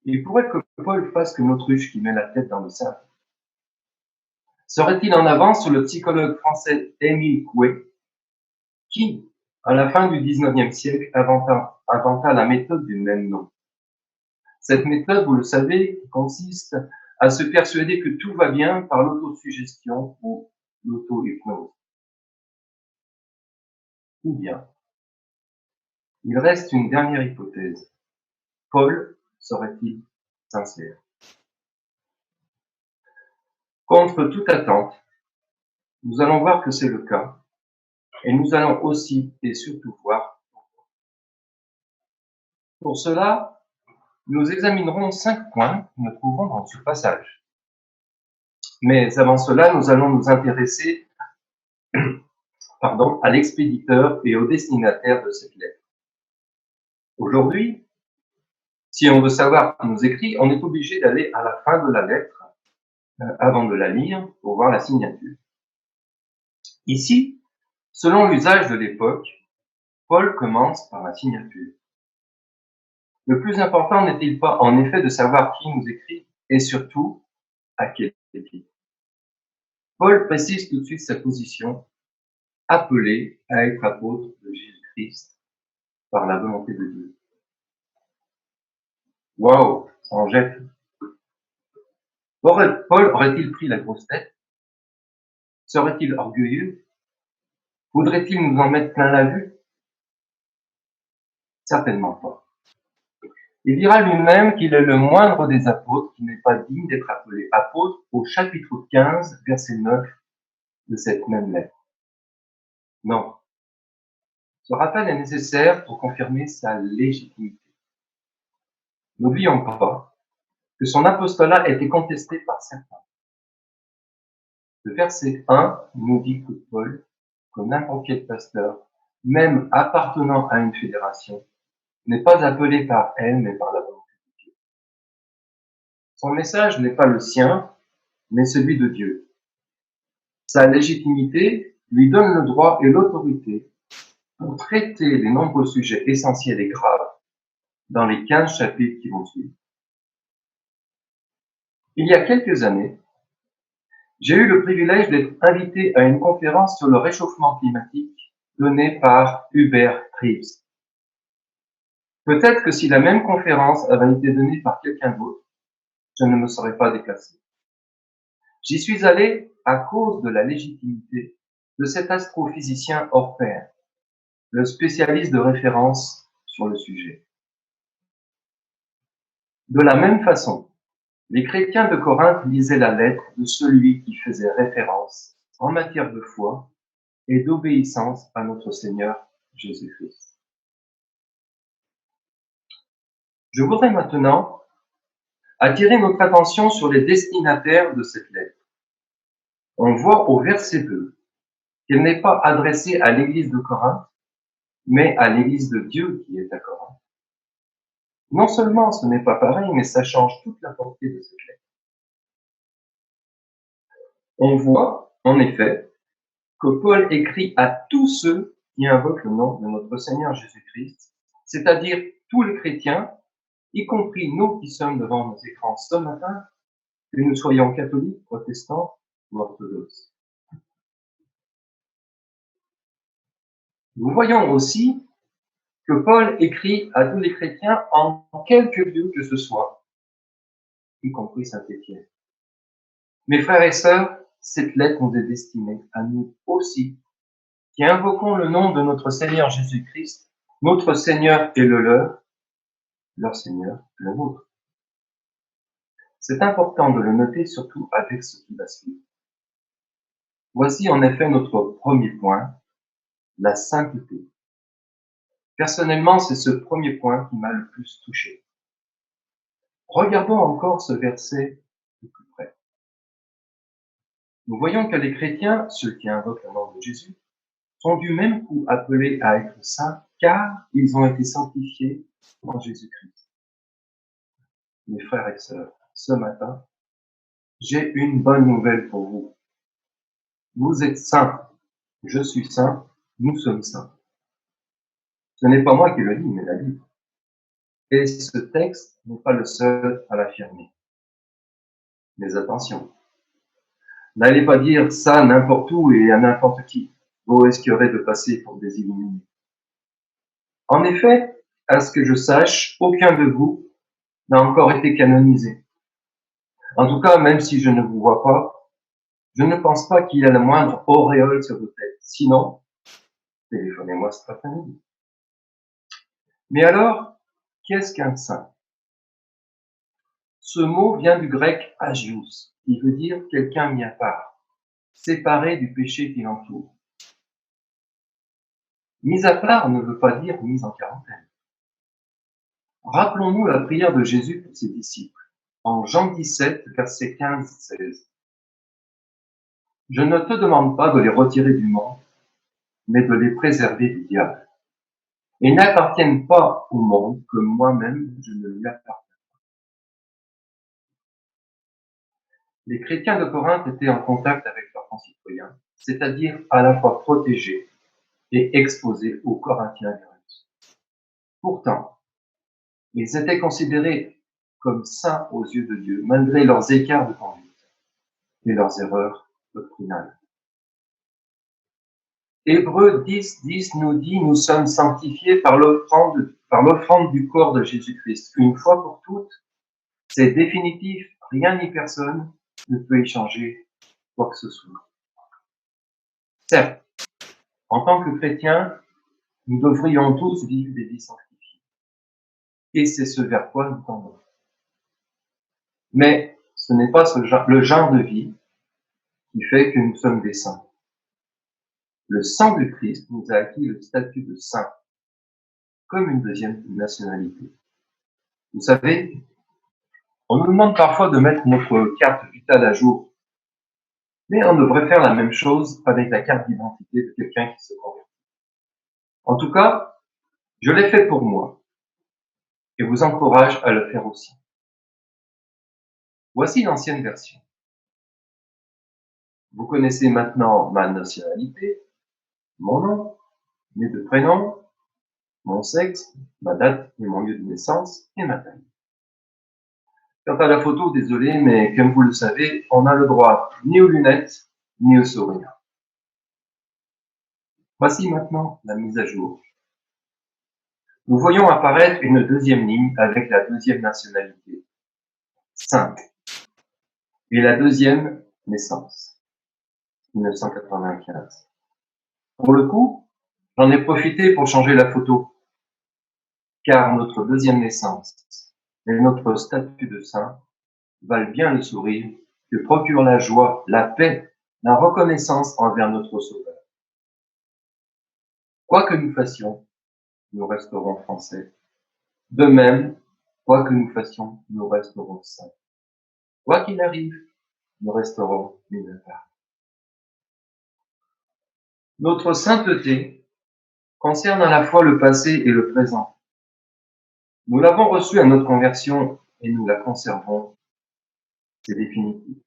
il pourrait que Paul fasse comme l'autruche qui met la tête dans le sable. Serait-il en avance sur le psychologue français Émile Coué, qui, à la fin du XIXe siècle, inventa la méthode du même nom? Cette méthode, vous le savez, consiste à se persuader que tout va bien par l'autosuggestion ou l'auto-hypnose. Ou bien, il reste une dernière hypothèse. Paul serait-il sincère? Contre toute attente, nous allons voir que c'est le cas, et nous allons aussi et surtout voir pourquoi. Pour cela, nous examinerons 5 points que nous trouvons dans ce passage. Mais avant cela, nous allons nous intéresser à l'expéditeur et au destinataire de cette lettre. Aujourd'hui, si on veut savoir qui nous écrit, on est obligé d'aller à la fin de la lettre, avant de la lire, pour voir la signature. Ici, selon l'usage de l'époque, Paul commence par la signature. Le plus important n'est-il pas en effet de savoir qui nous écrit et surtout à quel titre? Paul précise tout de suite sa position, appelé à être apôtre de Jésus-Christ par la volonté de Dieu. Waouh, ça en jette. Paul aurait-il pris la grosse tête? Serait-il orgueilleux? Voudrait-il nous en mettre plein la vue? Certainement pas. Il dira lui-même qu'il est le moindre des apôtres, qui n'est pas digne d'être appelé apôtre, au chapitre 15, verset 9 de cette même lettre. Non. Ce rappel est nécessaire pour confirmer sa légitimité. N'oublions pas que son apostolat a été contesté par certains. Le verset 1 nous dit que Paul, comme n'importe quel pasteur, même appartenant à une fédération, n'est pas appelé par elle, mais par la volonté de Dieu. Son message n'est pas le sien, mais celui de Dieu. Sa légitimité lui donne le droit et l'autorité pour traiter les nombreux sujets essentiels et graves dans les 15 chapitres qui vont suivre. Il y a quelques années, j'ai eu le privilège d'être invité à une conférence sur le réchauffement climatique donnée par Hubert Reeves. Peut-être que si la même conférence avait été donnée par quelqu'un d'autre, je ne me serais pas déplacé. J'y suis allé à cause de la légitimité de cet astrophysicien hors pair, le spécialiste de référence sur le sujet. De la même façon, les chrétiens de Corinthe lisaient la lettre de celui qui faisait référence en matière de foi et d'obéissance à notre Seigneur Jésus-Christ. Je voudrais maintenant attirer notre attention sur les destinataires de cette lettre. On voit au verset 2 qu'elle n'est pas adressée à l'église de Corinthe, mais à l'église de Dieu qui est à Corinthe. Non seulement ce n'est pas pareil, mais ça change toute la portée de cette lettre. On voit, en effet, que Paul écrit à tous ceux qui invoquent le nom de notre Seigneur Jésus-Christ, c'est-à-dire tous les chrétiens, y compris nous qui sommes devant nos écrans ce matin, que nous soyons catholiques, protestants ou orthodoxes. Nous voyons aussi que Paul écrit à tous les chrétiens en quelque lieu que ce soit, y compris Saint-Étienne. Mes frères et sœurs, cette lettre nous est destinée à nous aussi, qui invoquons le nom de notre Seigneur Jésus-Christ. Notre Seigneur est le leur Seigneur est le nôtre. C'est important de le noter, surtout avec ce qui va suivre. Voici en effet notre premier point, la sainteté. Personnellement, c'est ce premier point qui m'a le plus touché. Regardons encore ce verset de plus près. Nous voyons que les chrétiens, ceux qui invoquent le nom de Jésus, sont du même coup appelés à être saints, car ils ont été sanctifiés en Jésus-Christ. Mes frères et sœurs, ce matin, j'ai une bonne nouvelle pour vous. Vous êtes saints, je suis saint, nous sommes saints. Ce n'est pas moi qui le dis, mais la Bible. Et ce texte n'est pas le seul à l'affirmer. Mais attention, n'allez pas dire ça n'importe où et à n'importe qui. Vous risquerez de passer pour des illuminés. En effet, à ce que je sache, aucun de vous n'a encore été canonisé. En tout cas, même si je ne vous vois pas, je ne pense pas qu'il y ait la moindre auréole sur vos têtes. Sinon, téléphonez-moi cet après-midi. Mais alors, qu'est-ce qu'un saint? Ce mot vient du grec agios, qui veut dire quelqu'un mis à part, séparé du péché qui l'entoure. Mis à part ne veut pas dire mis en quarantaine. Rappelons-nous la prière de Jésus pour ses disciples, en Jean 17, versets 15-16. Je ne te demande pas de les retirer du monde, mais de les préserver du diable. Ils n'appartiennent pas au monde que moi-même je ne lui appartiens. Les chrétiens de Corinthe étaient en contact avec leurs concitoyens, c'est-à-dire à la fois protégés et exposés aux Corinthiens virus. Pourtant, ils étaient considérés comme saints aux yeux de Dieu, malgré leurs écarts de conduite et leurs erreurs doctrinales. Hébreux 10 nous dit, nous sommes sanctifiés par l'offrande du corps de Jésus-Christ. Une fois pour toutes, c'est définitif, rien ni personne ne peut y changer quoi que ce soit. Certes, en tant que chrétiens, nous devrions tous vivre des vies sanctifiées. Et c'est ce vers quoi nous tendons. Mais ce n'est pas le genre de vie qui fait que nous sommes des saints. Le sang de Christ nous a acquis le statut de saint, comme une deuxième nationalité. Vous savez, on nous demande parfois de mettre notre carte vitale à jour, mais on devrait faire la même chose avec la carte d'identité de quelqu'un qui se convertit. En tout cas, je l'ai fait pour moi et vous encourage à le faire aussi. Voici l'ancienne version. Vous connaissez maintenant ma nationalité, mon nom, mes deux prénoms, mon sexe, ma date et mon lieu de naissance et ma taille. Quant à la photo, désolé, mais comme vous le savez, on n'a le droit ni aux lunettes, ni au sourire. Voici maintenant la mise à jour. Nous voyons apparaître une deuxième ligne avec la deuxième nationalité, saint, et la deuxième naissance, 1995. Pour le coup, j'en ai profité pour changer la photo, car notre deuxième naissance et notre statut de saint valent bien le sourire que procure la joie, la paix, la reconnaissance envers notre Sauveur. Quoi que nous fassions, nous resterons français. De même, quoi que nous fassions, nous resterons saints. Quoi qu'il arrive, nous resterons mis à part. Notre sainteté concerne à la fois le passé et le présent. Nous l'avons reçue à notre conversion et nous la conservons. C'est définitif.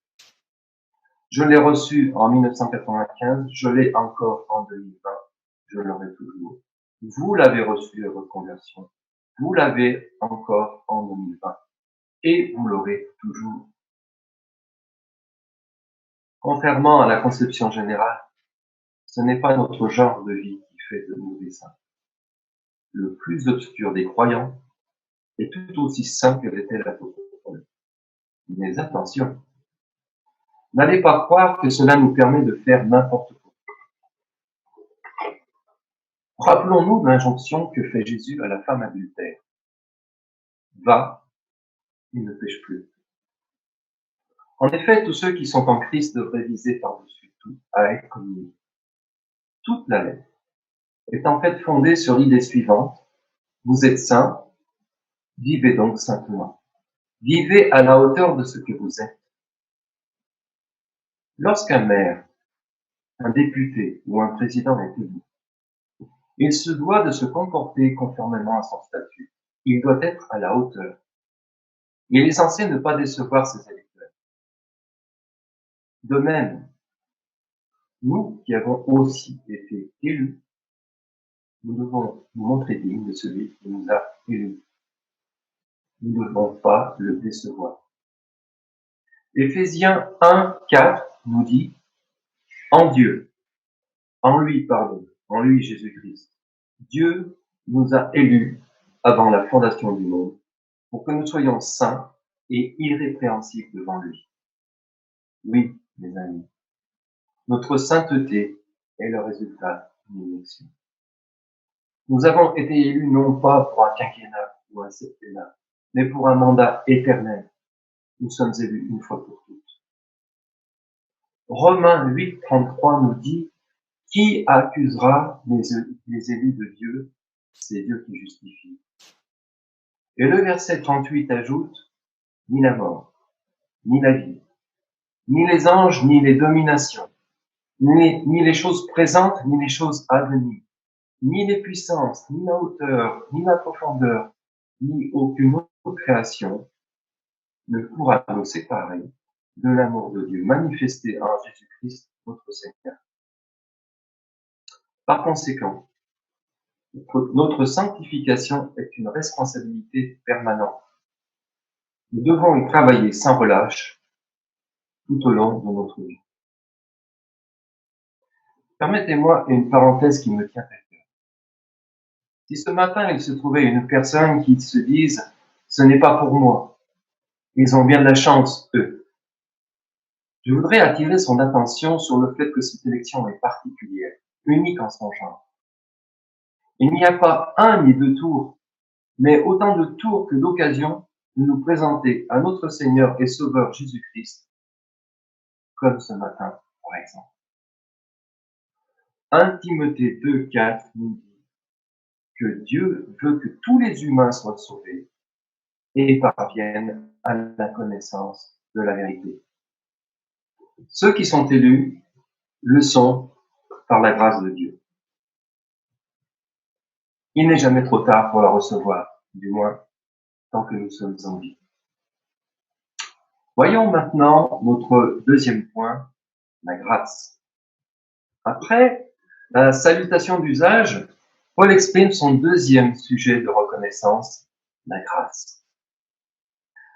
Je l'ai reçue en 1995, je l'ai encore en 2020, je l'aurai toujours. Vous l'avez reçue à votre conversion, vous l'avez encore en 2020 et vous l'aurez toujours. Contrairement à la conception générale, ce n'est pas notre genre de vie qui fait de nous des saints. Le plus obscur des croyants est tout aussi saint que l'était l'apôtre Paul. Mais attention, n'allez pas croire que cela nous permet de faire n'importe quoi. Rappelons-nous de l'injonction que fait Jésus à la femme adultère. Va et ne pêche plus. En effet, tous ceux qui sont en Christ devraient viser par-dessus tout à être comme lui. Toute la lettre est en fait fondée sur l'idée suivante. Vous êtes saints, vivez donc saintement. Vivez à la hauteur de ce que vous êtes. Lorsqu'un maire, un député ou un président est élu, il se doit de se comporter conformément à son statut. Il doit être à la hauteur. Il est censé ne pas décevoir ses électeurs. De même, nous qui avons aussi été élus, nous devons nous montrer dignes de celui qui nous a élus. Nous ne devons pas le décevoir. Éphésiens 1, 4 nous dit en lui Jésus-Christ. Dieu nous a élus avant la fondation du monde pour que nous soyons saints et irrépréhensibles devant lui. Oui, mes amis, notre sainteté est le résultat d'une élection. Nous avons été élus non pas pour un quinquennat ou un septennat, mais pour un mandat éternel. Nous sommes élus une fois pour toutes. Romains 8, 33 nous dit « Qui accusera les élus de Dieu? C'est Dieu qui justifie. » Et le verset 38 ajoute « Ni la mort, ni la vie, ni les anges, ni les dominations, ni les choses présentes, ni les choses à venir, ni les puissances, ni la hauteur, ni la profondeur, ni aucune autre création ne pourra nous séparer de l'amour de Dieu manifesté en Jésus-Christ, notre Seigneur. » Par conséquent, notre sanctification est une responsabilité permanente. Nous devons y travailler sans relâche tout au long de notre vie. Permettez-moi une parenthèse qui me tient à cœur. Si ce matin il se trouvait une personne qui se dise « ce n'est pas pour moi », ils ont bien de la chance, eux. Je voudrais attirer son attention sur le fait que cette élection est particulière, unique en son genre. Il n'y a pas un ni deux tours, mais autant de tours que d'occasions de nous présenter à notre Seigneur et Sauveur Jésus-Christ, comme ce matin, par exemple. 1 Timothée 2, 4 nous dit que Dieu veut que tous les humains soient sauvés et parviennent à la connaissance de la vérité. Ceux qui sont élus le sont par la grâce de Dieu. Il n'est jamais trop tard pour la recevoir, du moins tant que nous sommes en vie. Voyons maintenant notre deuxième point, la grâce. Après la salutation d'usage, Paul exprime son deuxième sujet de reconnaissance, la grâce.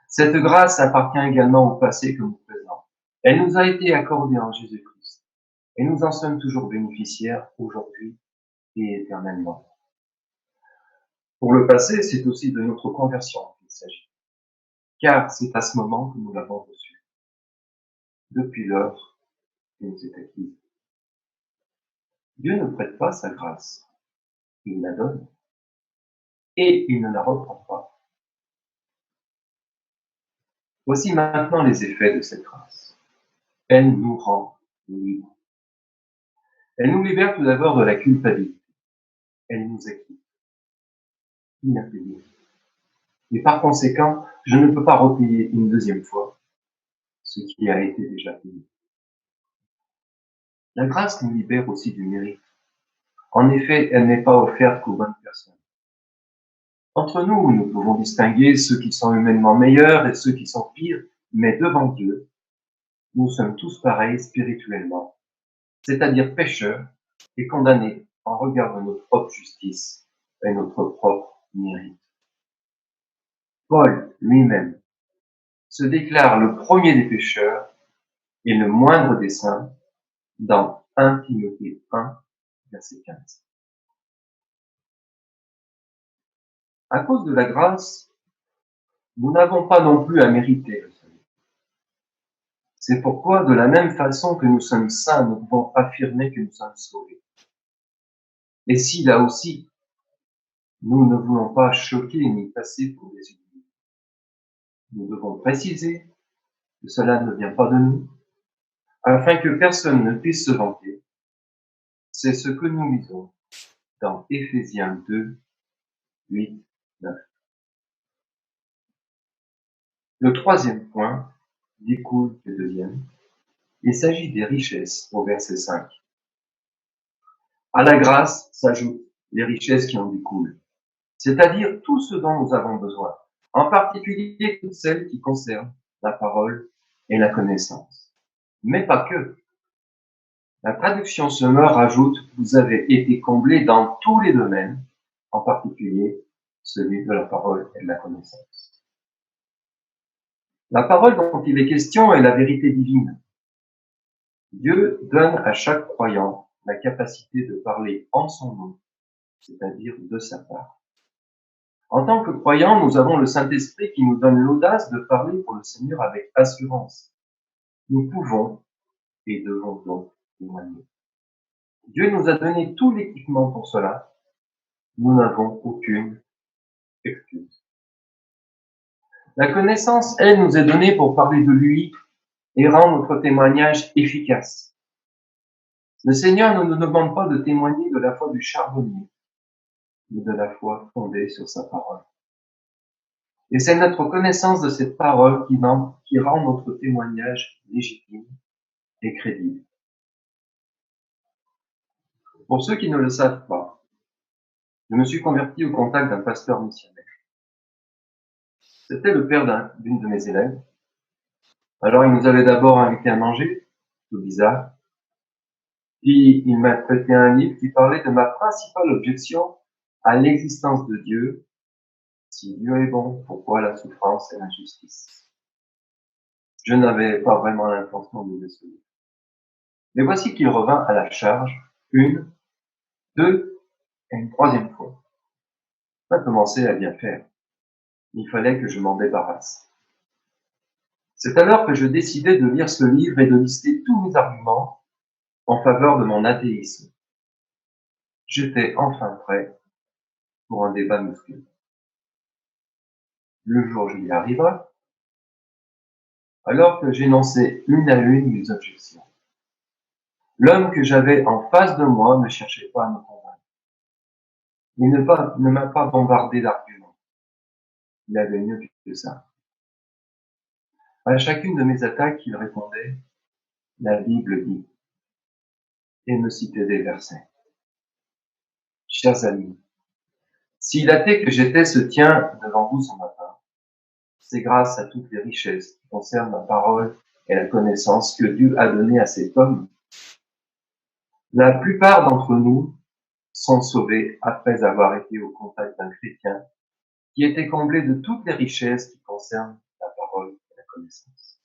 Cette grâce appartient également au passé comme au présent. Elle nous a été accordée en Jésus-Christ et nous en sommes toujours bénéficiaires aujourd'hui et éternellement. Pour le passé, c'est aussi de notre conversion qu'il s'agit, car c'est à ce moment que nous l'avons reçue, depuis l'heure qui nous est acquise. Dieu ne prête pas sa grâce, il la donne, et il ne la reprend pas. Voici maintenant les effets de cette grâce. Elle nous rend libres. Elle nous libère tout d'abord de la culpabilité. Elle nous acquitte. Il a payé. Et par conséquent, je ne peux pas repayer une deuxième fois ce qui a été déjà payé. La grâce nous libère aussi du mérite. En effet, elle n'est pas offerte qu'aux bonnes personnes. Entre nous, nous pouvons distinguer ceux qui sont humainement meilleurs et ceux qui sont pires, mais devant Dieu, nous sommes tous pareils spirituellement, c'est-à-dire pécheurs et condamnés en regard de notre propre justice et notre propre mérite. Paul lui-même se déclare le premier des pécheurs et le moindre des saints dans 1 Timothée 1, verset 15. À cause de la grâce, nous n'avons pas non plus à mériter le salut. C'est pourquoi, de la même façon que nous sommes saints, nous pouvons affirmer que nous sommes sauvés. Et si, là aussi, nous ne voulons pas choquer ni passer pour des idiots, nous devons préciser que cela ne vient pas de nous, afin que personne ne puisse se vanter. C'est ce que nous lisons dans Éphésiens 2, 8, 9. Le troisième point découle du deuxième. Il s'agit des richesses au verset 5. À la grâce s'ajoutent les richesses qui en découlent, c'est-à-dire tout ce dont nous avons besoin, en particulier toutes celles qui concernent la parole et la connaissance. Mais pas que. La traduction Semeur rajoute « Vous avez été comblés dans tous les domaines, en particulier celui de la parole et de la connaissance. » La parole dont il est question est la vérité divine. Dieu donne à chaque croyant la capacité de parler en son nom, c'est-à-dire de sa part. En tant que croyants, nous avons le Saint-Esprit qui nous donne l'audace de parler pour le Seigneur avec assurance. Nous pouvons et devons donc témoigner. Dieu nous a donné tout l'équipement pour cela. Nous n'avons aucune excuse. La connaissance, elle, nous est donnée pour parler de lui et rendre notre témoignage efficace. Le Seigneur ne nous demande pas de témoigner de la foi du charbonnier, mais de la foi fondée sur sa parole. Et c'est notre connaissance de cette parole qui rend notre témoignage légitime et crédible. Pour ceux qui ne le savent pas, je me suis converti au contact d'un pasteur missionnaire. C'était le père d'une de mes élèves. Alors il nous avait d'abord invités à manger, tout bizarre. Puis il m'a prêté un livre qui parlait de ma principale objection à l'existence de Dieu. Si Dieu est bon, pourquoi la souffrance et l'injustice? Je n'avais pas vraiment l'intention de le soutenir. Mais voici qu'il revint à la charge, une, deux et une troisième fois. Ça commençait à bien faire. Il fallait que je m'en débarrasse. C'est alors que je décidai de lire ce livre et de lister tous mes arguments en faveur de mon athéisme. J'étais enfin prêt pour un débat musclé. Le jour j'y arriva, alors que j'énonçais une à une mes objections. L'homme que j'avais en face de moi ne cherchait pas à me convaincre. Il ne m'a pas bombardé d'arguments. Il avait mieux que ça. À chacune de mes attaques, il répondait « La Bible dit » et me citait des versets. Chers amis, si l'athée que j'étais se tient devant vous ce matin, c'est grâce à toutes les richesses qui concernent la parole et la connaissance que Dieu a données à cet homme. La plupart d'entre nous sont sauvés après avoir été au contact d'un chrétien qui était comblé de toutes les richesses qui concernent la parole et la connaissance.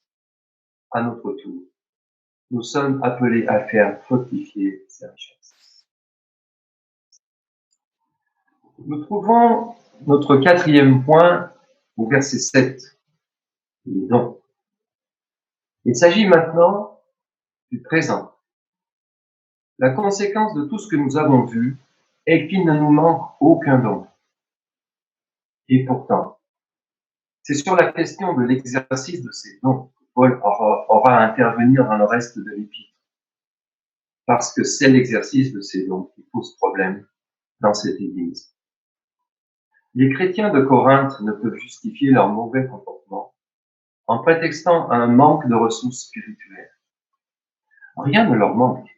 À notre tour, nous sommes appelés à faire fructifier ces richesses. Nous trouvons notre quatrième point au verset 7, les dons. Il s'agit maintenant du présent. La conséquence de tout ce que nous avons vu est qu'il ne nous manque aucun don. Et pourtant, c'est sur la question de l'exercice de ces dons que Paul aura à intervenir dans le reste de l'épître. Parce que c'est l'exercice de ces dons qui pose problème dans cette église. Les chrétiens de Corinthe ne peuvent justifier leur mauvais comportement en prétextant un manque de ressources spirituelles. Rien ne leur manque.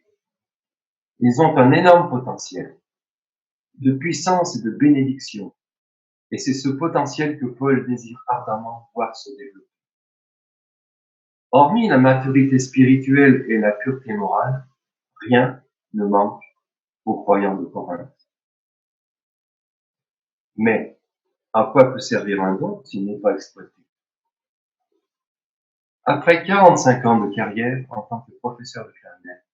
Ils ont un énorme potentiel de puissance et de bénédiction. Et c'est ce potentiel que Paul désire ardemment voir se développer. Hormis la maturité spirituelle et la pureté morale, rien ne manque aux croyants de Corinthe. Mais à quoi peut servir un don s'il n'est pas exploité? Après 45 ans de carrière en tant que professeur de clarinette,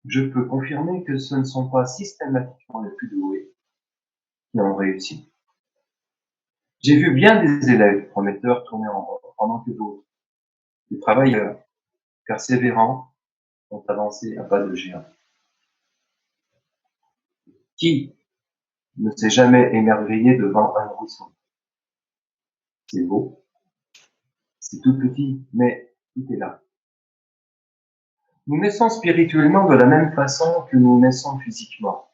je peux confirmer que ce ne sont pas systématiquement les plus doués qui ont réussi. J'ai vu bien des élèves prometteurs tourner en rond, pendant que d'autres, des travailleurs persévérants, ont avancé à pas de géant. Qui ne s'est jamais émerveillé devant un ruisseau? C'est beau, c'est tout petit, mais tout est là. Nous naissons spirituellement de la même façon que nous naissons physiquement,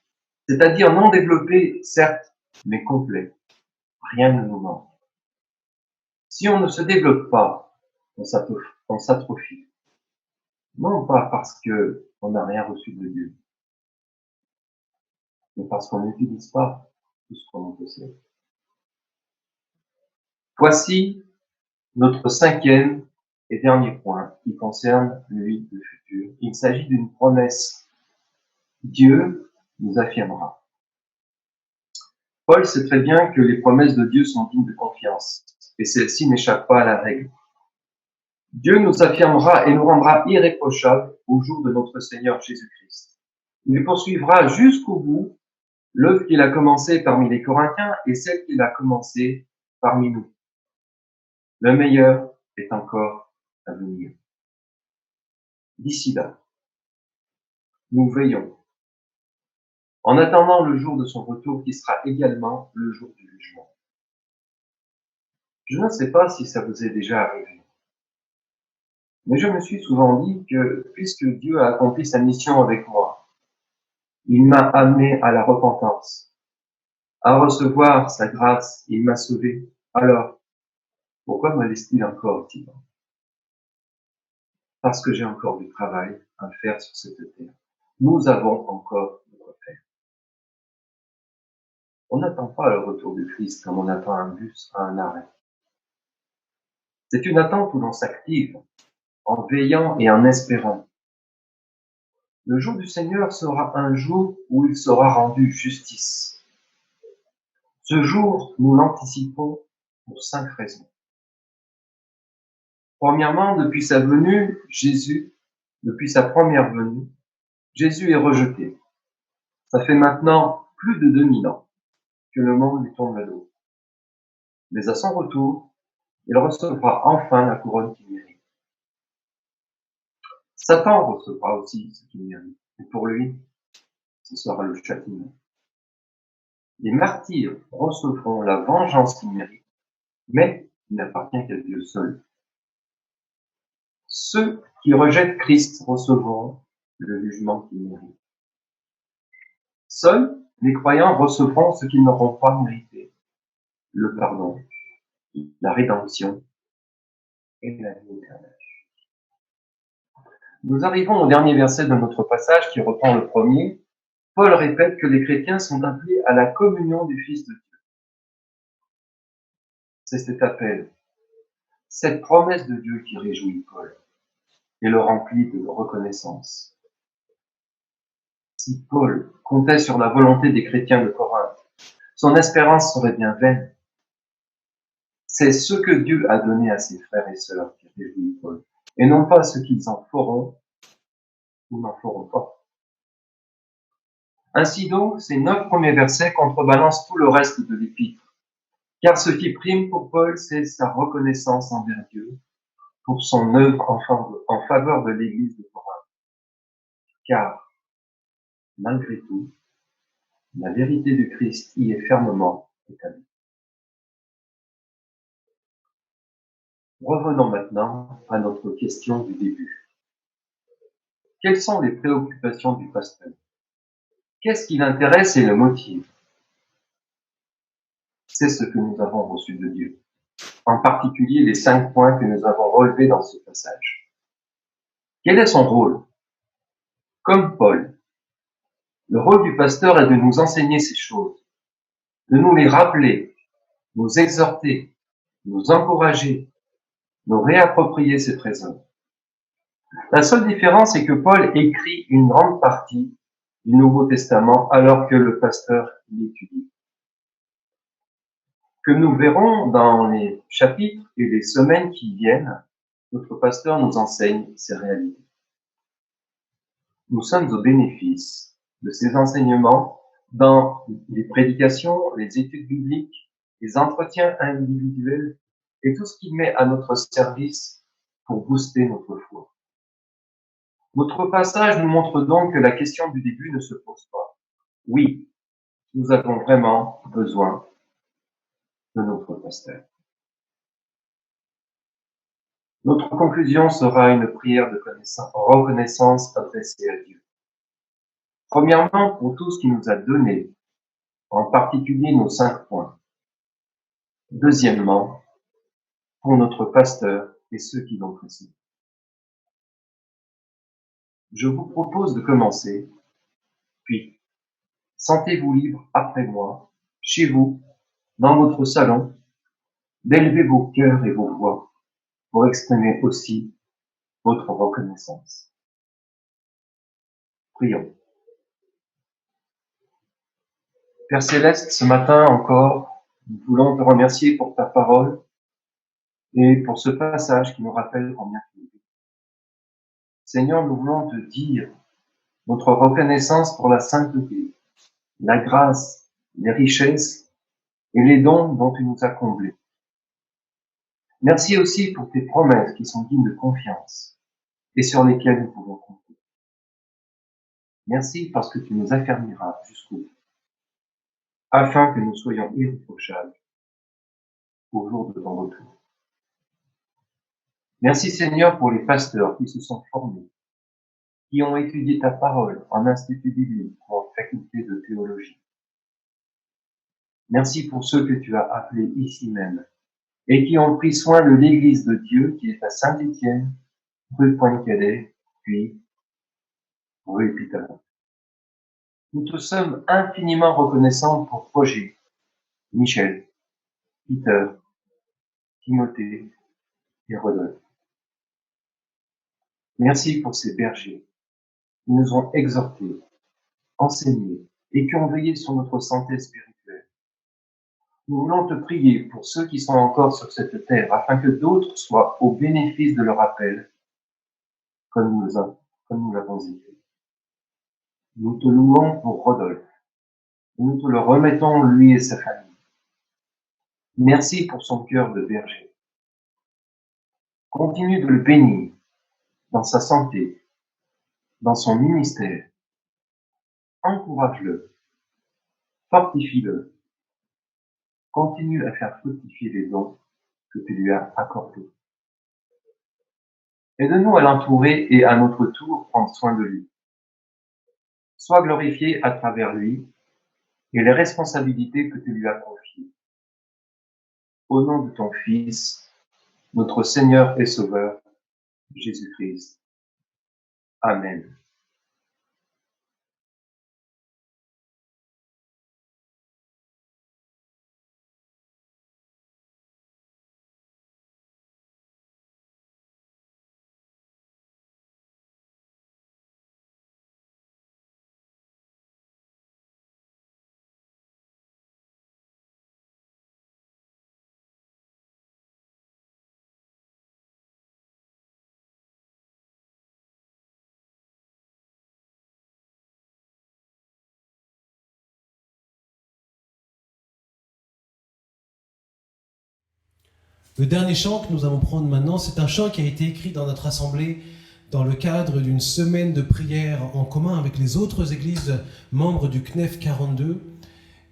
c'est-à-dire non développés, certes, mais complets. Rien ne nous manque. Si on ne se développe pas, on s'atrophie. Non pas parce que on n'a rien reçu de Dieu, mais parce qu'on n'utilise pas tout ce qu'on possède. Voici notre cinquième et dernier point qui concerne, lui, le futur. Il s'agit d'une promesse. Dieu nous affirmera. Paul sait très bien que les promesses de Dieu sont dignes de confiance, et celles-ci n'échappent pas à la règle. Dieu nous affirmera et nous rendra irréprochables au jour de notre Seigneur Jésus-Christ. Il poursuivra jusqu'au bout l'œuvre qu'il a commencée parmi les Corinthiens et celle qu'il a commencée parmi nous. Le meilleur est encore à venir. D'ici là, nous veillons, en attendant le jour de son retour qui sera également le jour du jugement. Je ne sais pas si ça vous est déjà arrivé, mais je me suis souvent dit que puisque Dieu a accompli sa mission avec moi, il m'a amené à la repentance, à recevoir sa grâce, il m'a sauvé. Alors, pourquoi me laisse-t-il encore si loin? Parce que j'ai encore du travail à faire sur cette terre. Nous avons encore de quoi faire. On n'attend pas le retour du Christ comme on attend un bus à un arrêt. C'est une attente où l'on s'active, en veillant et en espérant. Le jour du Seigneur sera un jour où il sera rendu justice. Ce jour, nous l'anticipons pour 5 raisons. Premièrement, depuis sa première venue, Jésus est rejeté. Ça fait maintenant plus de 2000 ans que le monde lui tourne le dos. Mais à son retour, il recevra enfin la couronne qu'il mérite. Satan recevra aussi ce qu'il mérite. Et pour lui, ce sera le châtiment. Les martyrs recevront la vengeance qu'ils méritent, mais il n'appartient qu'à Dieu seul. Ceux qui rejettent Christ recevront le jugement qu'ils méritent. Seuls les croyants recevront ce qu'ils n'auront pas mérité, le pardon, la rédemption et la vie éternelle. Nous arrivons au dernier verset de notre passage qui reprend le premier. Paul répète que les chrétiens sont appelés à la communion du Fils de Dieu. C'est cet appel, cette promesse de Dieu qui réjouit Paul et le remplit de reconnaissance. Si Paul comptait sur la volonté des chrétiens de Corinthe, son espérance serait bien vaine. C'est ce que Dieu a donné à ses frères et sœurs qui réjouit Paul, et non pas ce qu'ils en feront ou n'en feront pas. Ainsi donc, ces 9 premiers versets contrebalancent tout le reste de l'épître, car ce qui prime pour Paul, c'est sa reconnaissance envers Dieu pour son œuvre en faveur de l'Église de Corinthe. Car, malgré tout, la vérité du Christ y est fermement établie. Revenons maintenant à notre question du début. Quelles sont les préoccupations du pasteur? Qu'est-ce qui l'intéresse et le motive? C'est ce que nous avons reçu de Dieu. En particulier les 5 points que nous avons relevés dans ce passage. Quel est son rôle? Comme Paul, le rôle du pasteur est de nous enseigner ces choses, de nous les rappeler nous exhorter, nous encourager, nous réapproprier ces trésors. La seule différence est que Paul écrit une grande partie du Nouveau Testament alors que le pasteur l'étudie. Que nous verrons dans les chapitres et les semaines qui viennent, notre pasteur nous enseigne ces réalités. Nous sommes au bénéfice de ces enseignements dans les prédications, les études bibliques, les entretiens individuels et tout ce qui met à notre service pour booster notre foi. Notre passage nous montre donc que la question du début ne se pose pas. Oui, nous avons vraiment besoin de notre pasteur. Notre conclusion sera une prière de reconnaissance adressée à Dieu. Premièrement, pour tout ce qu'il nous a donné, en particulier nos 5 points. Deuxièmement, pour notre pasteur et ceux qui l'ont précédé. Je vous propose de commencer, puis sentez-vous libre après moi, chez vous, dans votre salon, d'élever vos cœurs et vos voix pour exprimer aussi votre reconnaissance. Prions. Père Céleste, ce matin encore, nous voulons te remercier pour ta parole et pour ce passage qui nous rappelle combien tu es bon. Seigneur, nous voulons te dire notre reconnaissance pour la sainteté, la grâce, les richesses et les dons dont tu nous as comblés. Merci aussi pour tes promesses qui sont dignes de confiance et sur lesquelles nous pouvons compter. Merci parce que tu nous affermiras jusqu'au bout, afin que nous soyons irréprochables au jour de ton retour. Merci Seigneur pour les pasteurs qui se sont formés, qui ont étudié ta parole en institut biblique ou en faculté de théologie. Merci pour ceux que tu as appelés ici même et qui ont pris soin de l'église de Dieu qui est à Saint-Étienne, rue Pointe-Cadet, puis rue Épitalon. Nous te sommes infiniment reconnaissants pour Roger, Michel, Peter, Timothée et Rodolphe. Merci pour ces bergers qui nous ont exhortés, enseignés et qui ont veillé sur notre santé spirituelle. Nous voulons te prier pour ceux qui sont encore sur cette terre afin que d'autres soient au bénéfice de leur appel, comme nous l'avons écrit. Nous te louons pour Rodolphe. Nous te le remettons, lui et sa famille. Merci pour son cœur de berger. Continue de le bénir dans sa santé, dans son ministère. Encourage-le, fortifie-le. Continue à faire fructifier les dons que tu lui as accordés. Aide-nous à l'entourer et à notre tour prendre soin de lui. Sois glorifié à travers lui et les responsabilités que tu lui as confiées. Au nom de ton Fils, notre Seigneur et Sauveur, Jésus-Christ. Amen. Le dernier chant que nous allons prendre maintenant, c'est un chant qui a été écrit dans notre assemblée dans le cadre d'une semaine de prière en commun avec les autres églises membres du CNEF 42.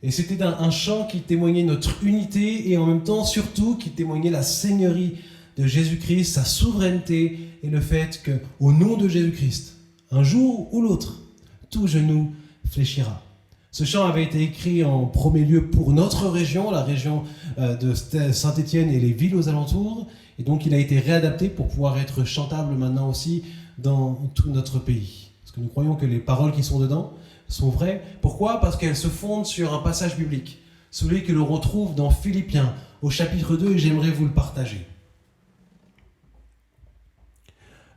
Et c'était un chant qui témoignait notre unité et en même temps, surtout, qui témoignait la seigneurie de Jésus-Christ, sa souveraineté et le fait qu'au nom de Jésus-Christ, un jour ou l'autre, tout genou fléchira. Ce chant avait été écrit en premier lieu pour notre région, la région de Saint-Étienne et les villes aux alentours. Et donc il a été réadapté pour pouvoir être chantable maintenant aussi dans tout notre pays. Parce que nous croyons que les paroles qui sont dedans sont vraies. Pourquoi ? Parce qu'elles se fondent sur un passage biblique. celui que l'on retrouve dans Philippiens au chapitre 2, et j'aimerais vous le partager.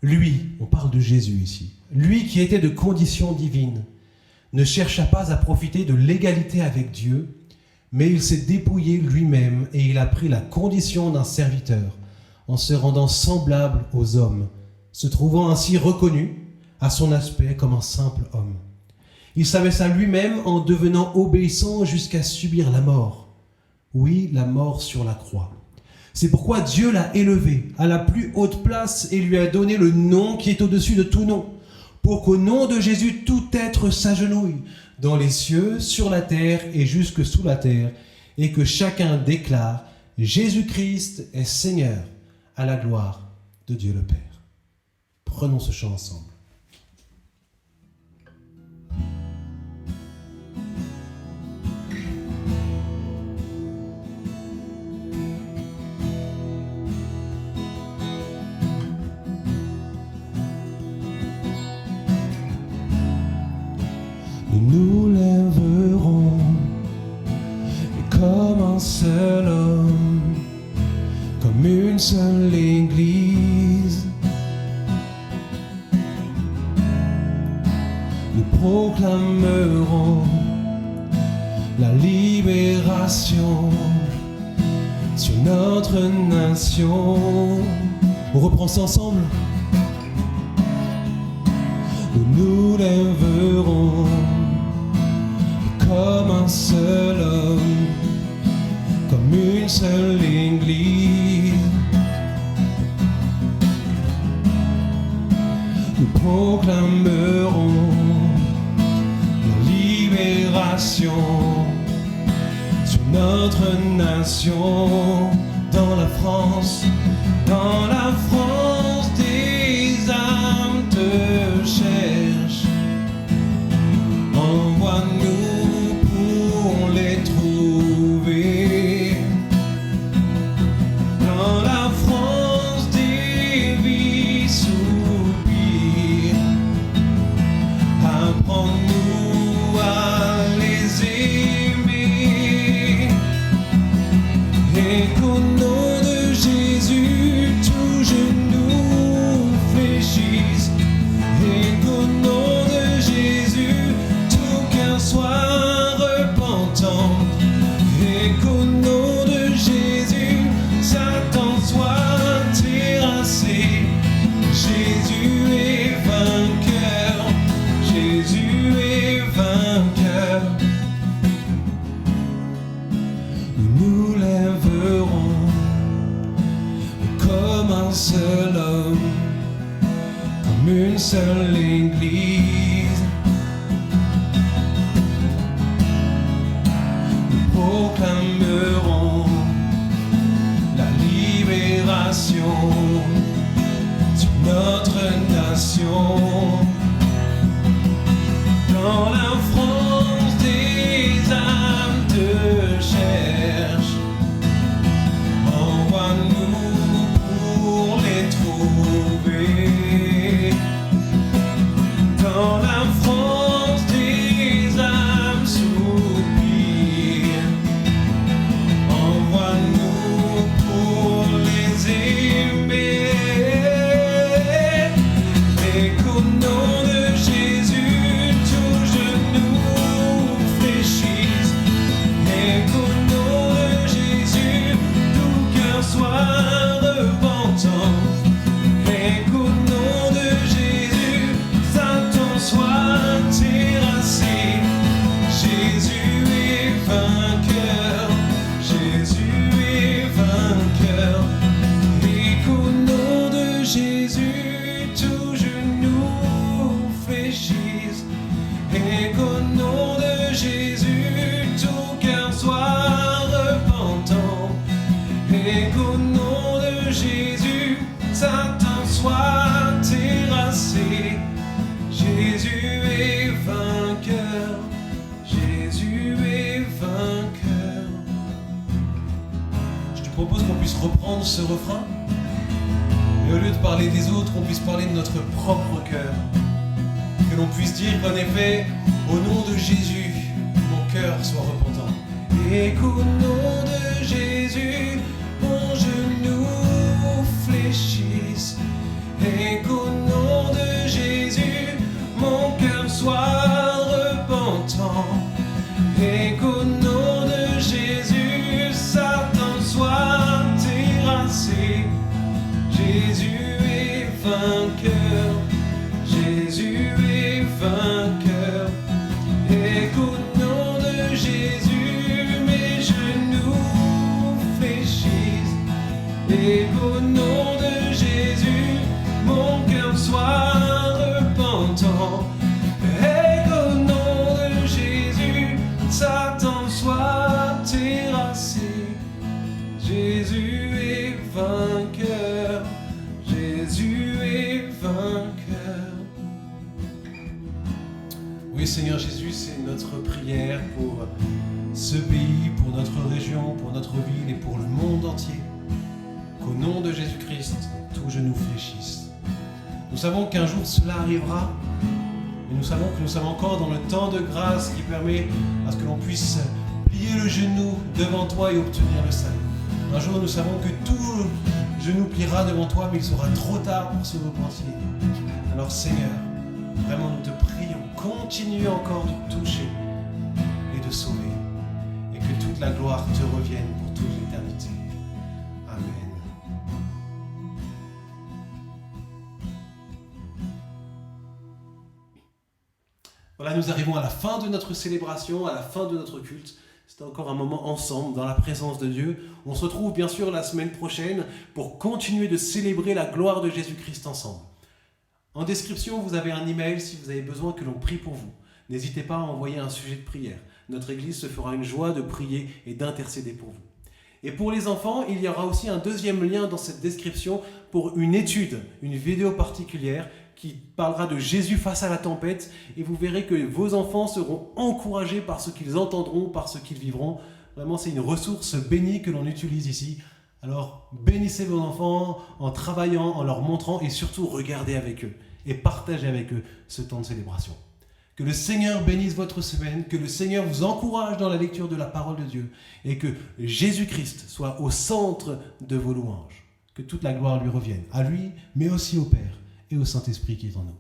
Lui, on parle de Jésus ici, lui qui était de condition divine, ne chercha pas à profiter de l'égalité avec Dieu, mais il s'est dépouillé lui-même et il a pris la condition d'un serviteur en se rendant semblable aux hommes, se trouvant ainsi reconnu à son aspect comme un simple homme. Il s'abaissa lui-même en devenant obéissant jusqu'à subir la mort. Oui, la mort sur la croix. C'est pourquoi Dieu l'a élevé à la plus haute place et lui a donné le nom qui est au-dessus de tout nom, pour qu'au nom de Jésus tout être s'agenouille, dans les cieux, sur la terre et jusque sous la terre, et que chacun déclare « Jésus-Christ est Seigneur » à la gloire de Dieu le Père. Prenons ce chant ensemble. Nous lèverons comme un seul homme, comme une seule église. Nous proclamerons la libération sur notre nation. On reprend ça ensemble. Nous lèverons comme un seul homme, comme une seule église. Nous proclamerons la libération sur notre nation. Dans la France des âmes te cherchent. Envoie-nous pour les trouver. Dans la France des vies soupirent. Apprends-nous à les aimer. Et qu'au nom de Jésus, tout genou fléchisse. Et qu'au nom de Jésus, tout cœur soit repentant. Et qu'au nom de Jésus, Satan soit terrassé. Jésus est vainqueur. Jésus est vainqueur. Nous lèverons comme un seul homme, comme une seule église. Nous proclamerons la libération sur notre nation. Dans la France des âmes te cherchent. Envoie-nous pour les trouver. Dans la France des âmes soupirent. Envoie-nous pour les aimer. Et qu'au nom de Jésus, tout genou fléchisse. Et qu'au nom de Jésus, tout cœur soit repentant. Et qu'au nom de Jésus, Satan soit terrassé. Jésus est vainqueur. Jésus est vainqueur. Et qu'au nom de Jésus, tout genou fléchisse. Et qu'au nom de Jésus, tout cœur soit repentant. Et qu'au nom de Jésus, Satan soit terrassé. Jésus est vainqueur. Jésus est vainqueur. Je te propose qu'on puisse reprendre ce refrain. Et au lieu de parler des autres, on puisse parler de notre propre cœur. Que l'on puisse dire qu'en effet, au nom de Jésus, mon cœur soit repentant. et qu'au nom de Jésus, mon genou fléchisse, et qu'au nom de Jésus, mon cœur soit repentant, et qu'au nom de Jésus, Satan soit terrassé. Jésus est vainqueur, Jésus est vainqueur, et qu'au nom de Jésus, mes genoux fléchissent, et qu'au nom de Jésus, mon cœur soit repentant, et qu'au nom de Jésus, Satan soit terrassé. Jésus est vainqueur, Jésus est vainqueur. Oui, Seigneur Jésus, c'est notre prière pour ce pays, pour notre région, pour notre ville et pour le monde entier. Qu'au nom de Jésus-Christ, tout genou fléchisse. Nous savons qu'un jour cela arrivera, et nous savons que nous sommes encore dans le temps de grâce qui permet à ce que l'on puisse plier le genou devant toi et obtenir le salut. Un jour, nous savons que tout genou pliera devant toi, mais il sera trop tard pour se repentir. Alors Seigneur, vraiment nous te prions, continue encore de toucher et de sauver, et que toute la gloire te revienne pour toute l'éternité. Amen. Voilà, nous arrivons à la fin de notre célébration, à la fin de notre culte. C'était encore un moment ensemble, dans la présence de Dieu. On se retrouve bien sûr la semaine prochaine pour continuer de célébrer la gloire de Jésus-Christ ensemble. En description, vous avez un email si vous avez besoin que l'on prie pour vous. N'hésitez pas à envoyer un sujet de prière. Notre Église se fera une joie de prier et d'intercéder pour vous. Et pour les enfants, il y aura aussi un deuxième lien dans cette description pour une étude, une vidéo particulière qui parlera de Jésus face à la tempête, et vous verrez que vos enfants seront encouragés par ce qu'ils entendront, par ce qu'ils vivront. Vraiment, c'est une ressource bénie que l'on utilise ici. Alors, bénissez vos enfants en travaillant, en leur montrant, et surtout, regardez avec eux et partagez avec eux ce temps de célébration. Que le Seigneur bénisse votre semaine, que le Seigneur vous encourage dans la lecture de la parole de Dieu, et que Jésus-Christ soit au centre de vos louanges. Que toute la gloire lui revienne, à lui, mais aussi au Père et au Saint-Esprit qui est en nous.